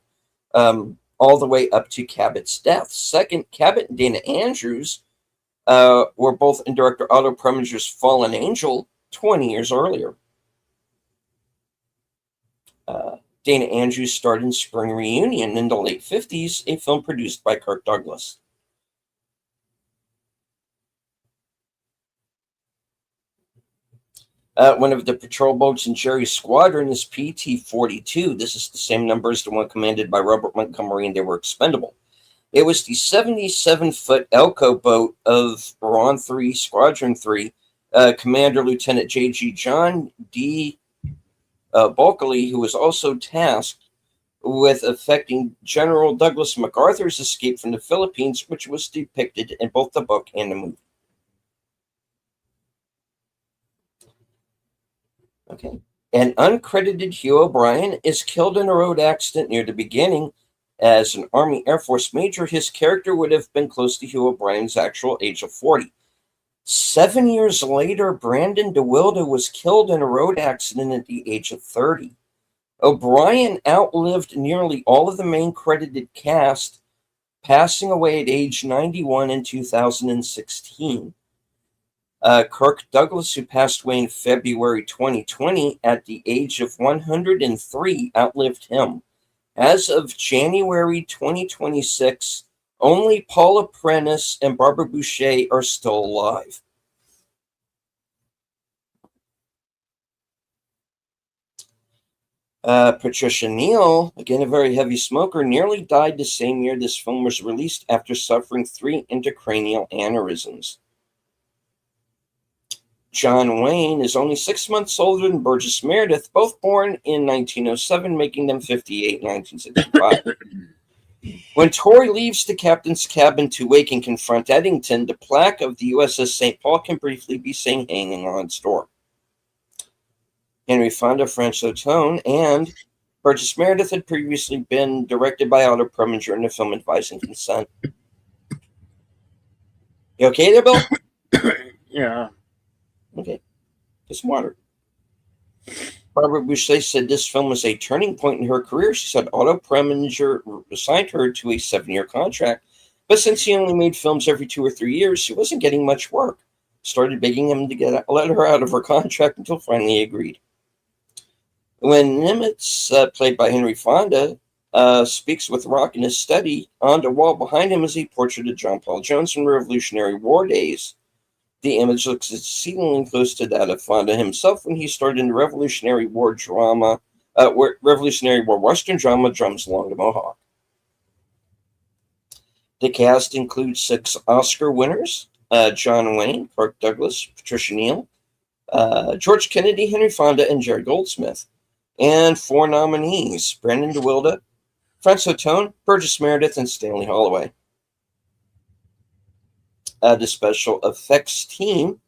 all the way up to Cabot's death. Second, Cabot and Dana Andrews were both in director Otto Preminger's Fallen Angel 20 years earlier. Dana Andrews starred in Spring Reunion in the late 50s, a film produced by Kirk Douglas. One of the patrol boats in Jerry's squadron is PT-42. This is the same number as the one commanded by Robert Montgomery, and they were expendable. It was the 77-foot Elko boat of Ron 3, Squadron 3, Commander Lieutenant J.G. John D. Bulkeley, who was also tasked with effecting General Douglas MacArthur's escape from the Philippines, which was depicted in both the book and the movie. Okay. An uncredited Hugh O'Brien is killed in a road accident near the beginning. As an Army Air Force major, his character would have been close to Hugh O'Brien's actual age of 40. 7 years later, Brandon DeWilde was killed in a road accident at the age of 30. O'Brien outlived nearly all of the main credited cast, passing away at age 91 in 2016. Kirk Douglas, who passed away in February 2020 at the age of 103, outlived him. As of January 2026, only Paula Prentice and Barbara Boucher are still alive. Patricia Neal, again a very heavy smoker, nearly died the same year this film was released after suffering 3 intracranial aneurysms. John Wayne is only 6 months older than Burgess Meredith, both born in 1907, making them 58 in 1965. When Tori leaves the captain's cabin to wake and confront Eddington, the plaque of the USS St. Paul can briefly be seen hanging on its door. Henry Fonda, Francois Tone, and Burgess Meredith had previously been directed by Otto Preminger in the film Advising Consent. You okay there, Bill? Yeah. Okay. Get some water. Barbara Boucher said this film was a turning point in her career. She said Otto Preminger assigned her to a 7-year contract, but since he only made films every 2 or 3 years, she wasn't getting much work. Started begging him to let her out of her contract until finally he agreed. When Nimitz, played by Henry Fonda, speaks with Rock in his study, on the wall behind him is a portrait of John Paul Jones from Revolutionary War days. The image looks exceedingly close to that of Fonda himself when he starred in the Revolutionary War drama, Revolutionary War Western drama, Drums Along the Mohawk. The cast includes 6 Oscar winners: John Wayne, Kirk Douglas, Patricia Neal, George Kennedy, Henry Fonda, and Jerry Goldsmith. And 4 nominees: Brandon DeWilde, Francois Tone, Burgess Meredith, and Stanley Holloway. The special effects team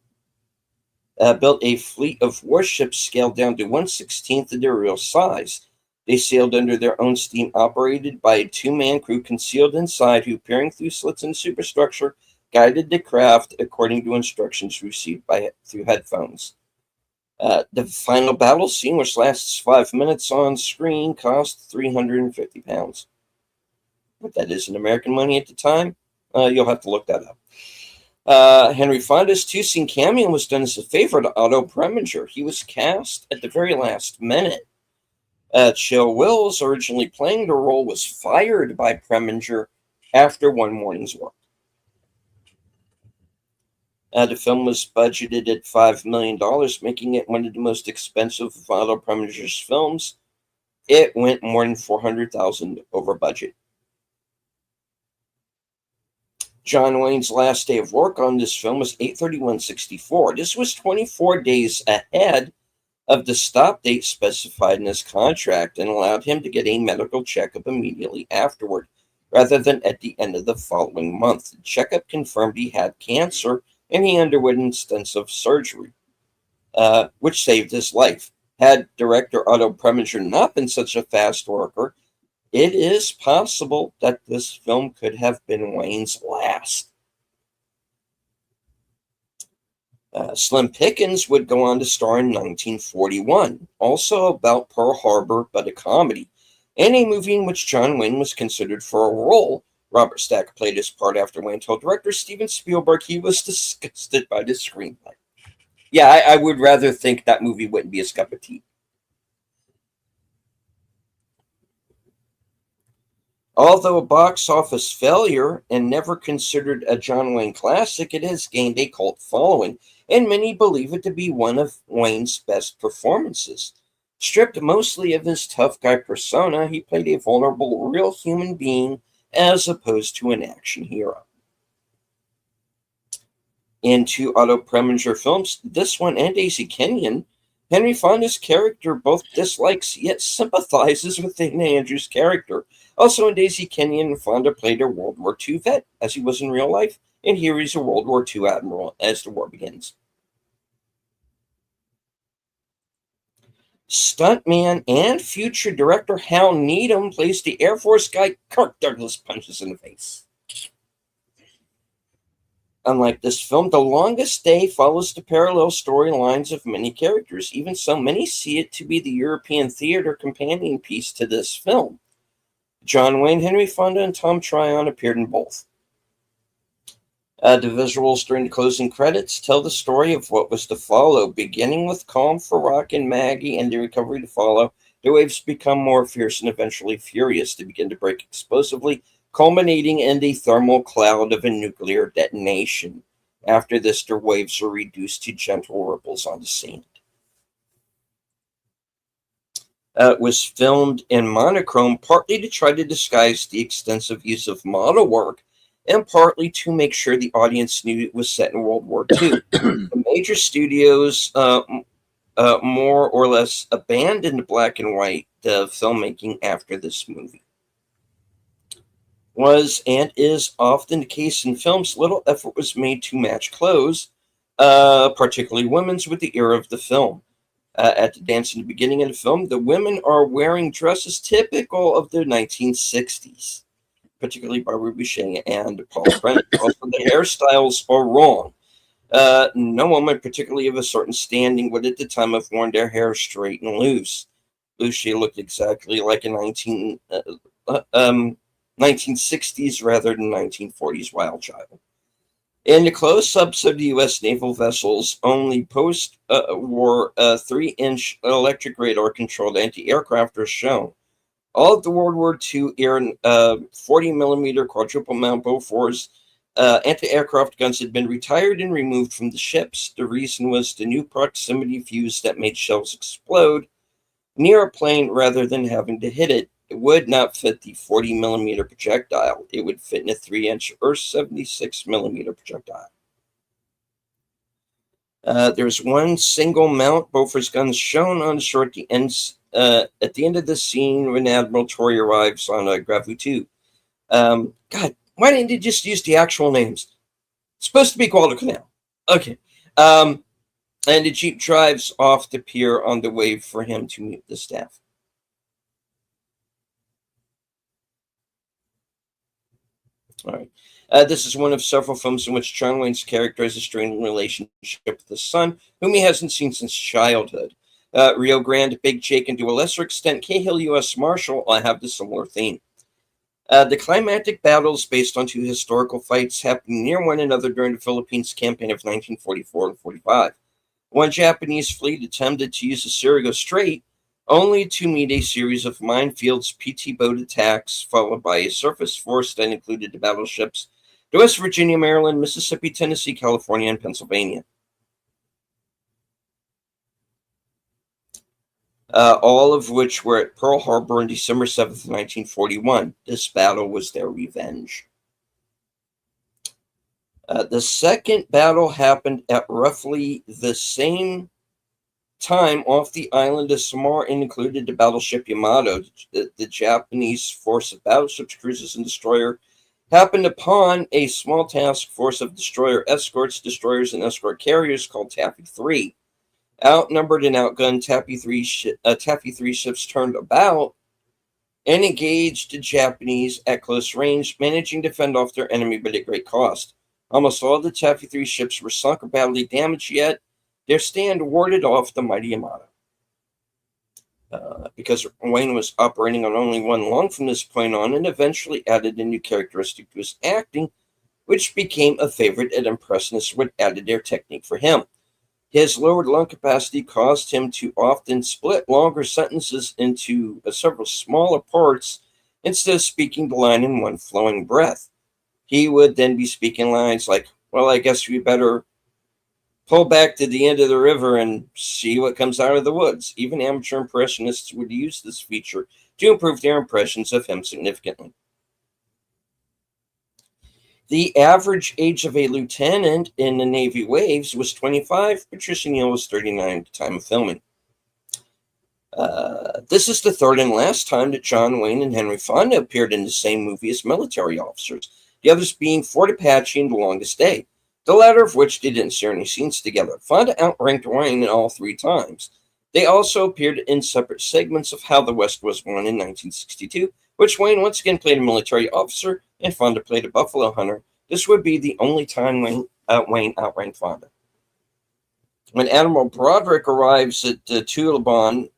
built a fleet of warships scaled down to 1/16 of their real size. They sailed under their own steam, operated by a 2-man crew concealed inside, who, peering through slits in the superstructure, guided the craft according to instructions received through headphones. The final battle scene, which lasts 5 minutes on screen, cost £350. What that is in American money at the time, you'll have to look that up. Henry Fonda's 2-scene cameo was done as a favor to Otto Preminger. He was cast at the very last minute. Chill Wills, originally playing the role, was fired by Preminger after one morning's work. The film was budgeted at $5 million, making it one of the most expensive of Otto Preminger's films. It went more than $400,000 over budget. John Wayne's last day of work on this film was 8/31/64. This was 24 days ahead of the stop date specified in his contract and allowed him to get a medical checkup immediately afterward, rather than at the end of the following month. The checkup confirmed he had cancer, and he underwent extensive surgery, which saved his life. Had director Otto Preminger not been such a fast worker, it is possible that this film could have been Wayne's last. Slim Pickens would go on to star in 1941, also about Pearl Harbor, but a comedy, and a movie in which John Wayne was considered for a role Robert Stack played his part after Wayne told director Steven Spielberg he was disgusted by the screenplay. Yeah, I would rather think that movie wouldn't be his cup of tea. Although a box office failure and never considered a John Wayne classic, it has gained a cult following, and many believe it to be one of Wayne's best performances. Stripped mostly of his tough guy persona, he played a vulnerable, real human being as opposed to an action hero. In two Otto Preminger films, this one and Daisy Kenyon, Henry Fonda's character both dislikes yet sympathizes with Dana Andrews' character. Also in Daisy Kenyon, Fonda played a World War II vet, as he was in real life, and here he's a World War II admiral as the war begins. Stuntman and future director Hal Needham plays the Air Force guy Kirk Douglas punches in the face. Unlike this film, The Longest Day follows the parallel storylines of many characters. Even so, many see it to be the European theater companion piece to this film. John Wayne, Henry Fonda, and Tom Tryon appeared in both. The visuals during the closing credits tell the story of what was to follow, beginning with calm for Rock and Maggie and the recovery to follow. The waves become more fierce and eventually furious. They begin to break explosively, culminating in the thermal cloud of a nuclear detonation. After this, their waves are reduced to gentle ripples on the sand. It was filmed in monochrome, partly to try to disguise the extensive use of model work, and partly to make sure the audience knew it was set in World War II. The major studios more or less abandoned black and white filmmaking after this movie. Was and is often the case in films, little effort was made to match clothes, particularly women's, with the era of the film. At the dance in the beginning of the film, the women are wearing dresses typical of the 1960s, particularly Barbara Boucher and Paul Brennan. Also, the hairstyles are wrong. No woman, particularly of a certain standing, would at the time have worn their hair straight and loose. Boucher looked exactly like a 1960s rather than 1940s wild child. In the close-ups of the U.S. naval vessels, only post-war 3-inch electric radar-controlled anti-aircraft are shown. All of the World War II era 40mm quadruple mount Bofors anti-aircraft guns had been retired and removed from the ships. The reason was the new proximity fuse that made shells explode near a plane rather than having to hit it. It would not fit the 40mm projectile. It would fit in a 3-inch or 76mm projectile. There's one single mount Bofors guns shown on the shore at the end of the scene when Admiral Tory arrives on Gravu 2. God, why didn't they just use the actual names? It's supposed to be Guadalcanal. Okay. And the Jeep drives off the pier on the way for him to meet the staff. All right. This is one of several films in which John Wayne's character has a strained relationship with his son, whom he hasn't seen since childhood. Rio Grande, Big Jake, and to a lesser extent, Cahill U.S. Marshal have the similar theme. The climactic battles, based on two historical fights, happened near one another during the Philippines campaign of 1944 and 45. One Japanese fleet attempted to use the Surigao Strait, only to meet a series of minefields, PT boat attacks, followed by a surface force that included the battleships the West Virginia, Maryland, Mississippi, Tennessee, California, and Pennsylvania. All of which were at Pearl Harbor on December 7th, 1941. This battle was their revenge. The second battle happened at roughly the same time off the island of Samar and included the battleship Yamato. The Japanese force of battleships, cruisers, and destroyer happened upon a small task force of destroyer escorts, destroyers, and escort carriers called Taffy 3. Outnumbered and outgunned, Taffy 3 ships turned about and engaged the Japanese at close range, managing to fend off their enemy but at great cost. Almost all the Taffy 3 ships were sunk or badly damaged, yet their stand warded off the mighty Yamato. because Wayne was operating on only one lung from this point on and eventually added a new characteristic to his acting, which became a favorite and impressionists would added their technique for him. His lowered lung capacity caused him to often split longer sentences into several smaller parts instead of speaking the line in one flowing breath. He would then be speaking lines like, "Well, I guess we better pull back to the end of the river and see what comes out of the woods." Even amateur impressionists would use this feature to improve their impressions of him significantly. The average age of a lieutenant in the Navy Waves was 25. Patricia Neal was 39 at the time of filming. This is the third and last time that John Wayne and Henry Fonda appeared in the same movie as military officers, the others being Fort Apache and The Longest Day, the latter of which they didn't share any scenes together. Fonda outranked Wayne in all three times. They also appeared in separate segments of How the West Was Won in 1962, which Wayne once again played a military officer and Fonda played a buffalo hunter. This would be the only time Wayne outranked Fonda. When Admiral Broderick arrives at Tulabon,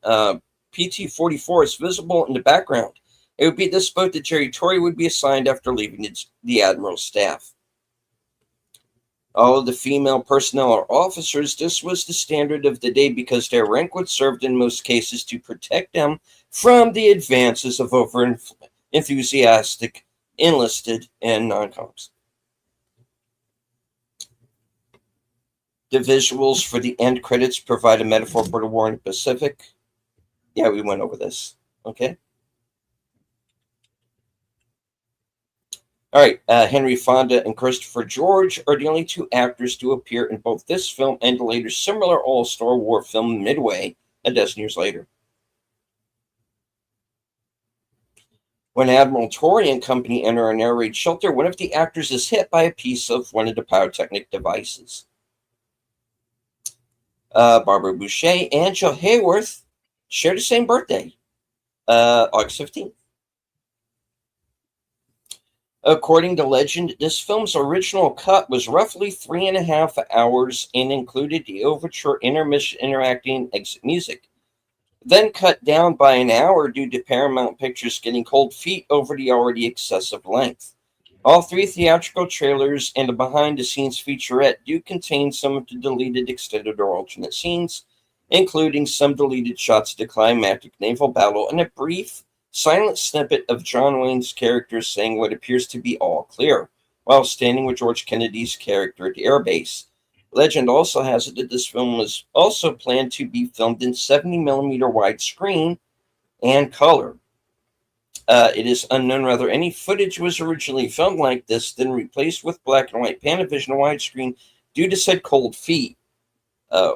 PT-44 is visible in the background. It would be this boat that Jerry Torrey would be assigned after leaving the Admiral's staff. All of the female personnel are officers. This was the standard of the day because their rank would serve in most cases to protect them from the advances of over-enthusiastic enlisted and non-coms. The visuals for the end credits provide a metaphor for the war in the Pacific. Yeah, we went over this. Okay. All right. Henry Fonda and Christopher George are the only two actors to appear in both this film and the later similar all-star war film Midway a dozen years later. When Admiral Torrey and company enter an air raid shelter, one of the actors is hit by a piece of one of the pyrotechnic devices. Barbara Boucher and Joe Hayworth share the same birthday, August 15th. According to legend, this film's original cut was roughly 3.5 hours and included the overture, intermission, interacting, exit music. Then cut down by an hour due to Paramount Pictures getting cold feet over the already excessive length. All three theatrical trailers and a behind-the-scenes featurette do contain some of the deleted extended or alternate scenes, including some deleted shots of the climactic naval battle and a brief, silent snippet of John Wayne's character saying what appears to be all clear, while standing with George Kennedy's character at the airbase. Legend also has it that this film was also planned to be filmed in 70mm widescreen and color. It is unknown whether any footage was originally filmed like this, then replaced with black and white Panavision widescreen due to said cold feet,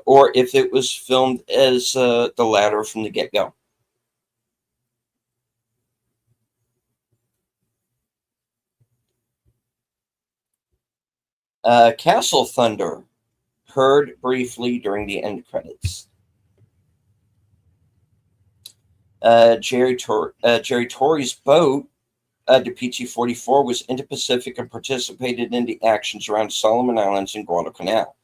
or if it was filmed as the latter from the get-go. Castle Thunder, heard briefly during the end credits. Jerry Torrey's boat, the PT-44, was in the Pacific and participated in the actions around Solomon Islands and Guadalcanal.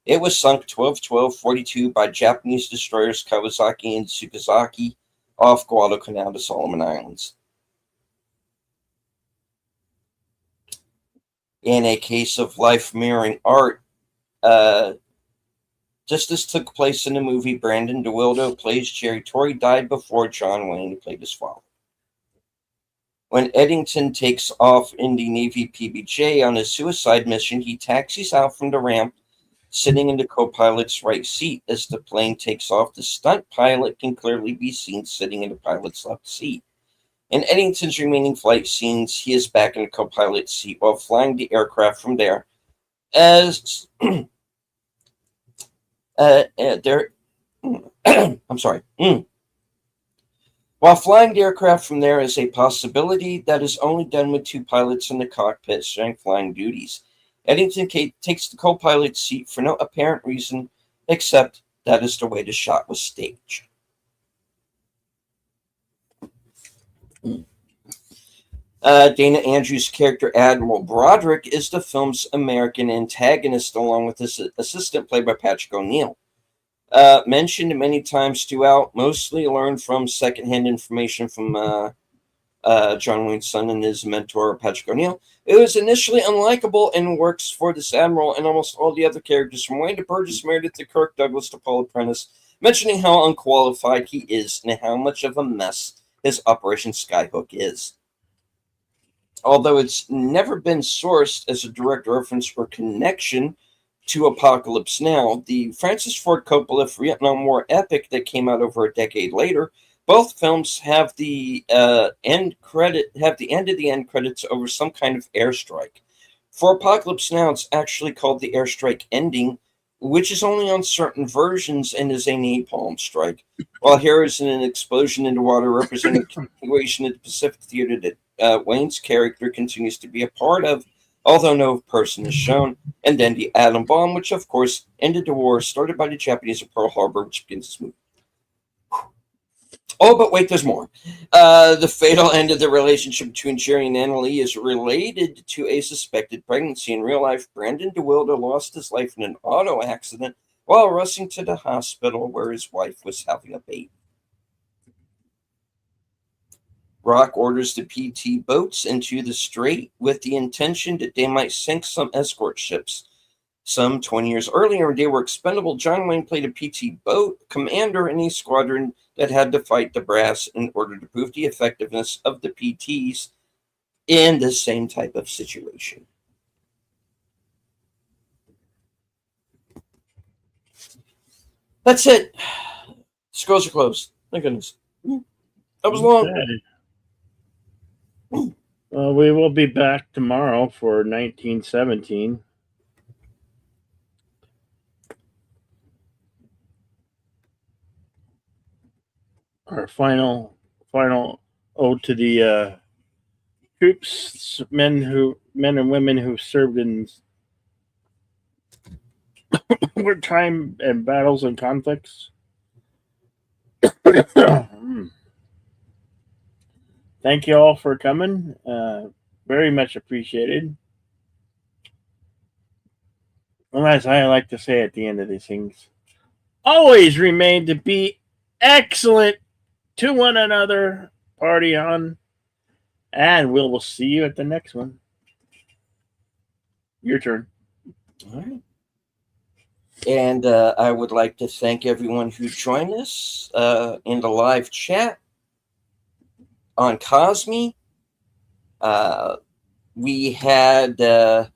It was sunk 12-12-42 by Japanese destroyers Kawasaki and Tsukazaki off Guadalcanal to Solomon Islands. In a case of life mirroring art, just as took place in the movie, Brandon DeWildo plays Jerry Torrey died before John Wayne, who played his father. When Eddington takes off in the Navy PBJ on a suicide mission, he taxis out from the ramp, sitting in the co-pilot's right seat. As the plane takes off, the stunt pilot can clearly be seen sitting in the pilot's left seat. In Eddington's remaining flight scenes, he is back in the co-pilot's seat while flying the aircraft from there. As I'm sorry. While flying the aircraft from there is a possibility that is only done with two pilots in the cockpit sharing flying duties. Eddington takes the co-pilot's seat for no apparent reason, except that is the way the shot was staged. Dana Andrews' character Admiral Broderick is the film's American antagonist, along with his assistant played by Patrick O'Neill. Mentioned many times throughout, mostly learned from secondhand information from John Wayne's son and his mentor, Patrick O'Neill. It was initially unlikable and works for this admiral and almost all the other characters, from Wayne to Burgess Meredith to Kirk Douglas to Paul Apprentice, mentioning how unqualified he is and how much of a mess his Operation Skyhook is. Although it's never been sourced as a direct reference or connection to Apocalypse Now, the Francis Ford Coppola Vietnam War epic that came out over a decade later, both films have the end of the end credits over some kind of airstrike. For Apocalypse Now, it's actually called the airstrike ending, which is only on certain versions and is a napalm strike. While here is an explosion into water representing a continuation of the Pacific Theater that Wayne's character continues to be a part of, although no person is shown, and then the atom bomb, which of course ended the war started by the Japanese at Pearl Harbor, which begins this movie. Oh, but wait, there's more. The fatal end of the relationship between Jerry and Annalee is related to a suspected pregnancy. In real life, Brandon DeWilder lost his life in an auto accident while rushing to the hospital where his wife was having a baby. Rock orders the PT boats into the strait with the intention that they might sink some escort ships. Some 20 years earlier, they were expendable. John Wayne played a PT boat commander in a squadron that had to fight the brass in order to prove the effectiveness of the PTs in the same type of situation. That's it. Scrolls are closed. Thank goodness. That was long. Well, we will be back tomorrow for 1917. Our final ode to the troops, men and women who served in wartime and battles and conflicts. Thank you all for coming. Very much appreciated. And as I like to say at the end of these things, always remain to be excellent to one another. Party on. And we'll see you at the next one. Your turn. All right. And I would like to thank everyone who joined us in the live chat on Cosme. We had at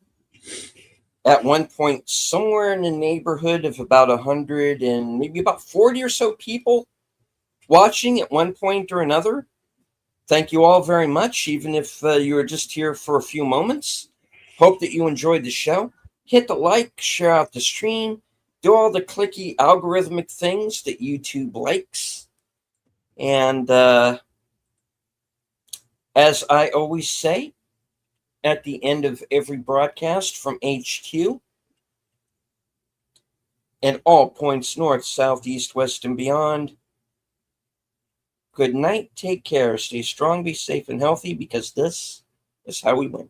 one point somewhere in the neighborhood of about 100 and maybe about 40 or so people watching at one point or another. Thank you all very much, even if you were just here for a few moments. Hope that you enjoyed the show. Hit the like, share out the stream, do all the clicky algorithmic things that YouTube likes. And as I always say at the end of every broadcast from HQ, and all points north, south, east, west, and beyond, good night, take care, stay strong, be safe and healthy, because this is how we win.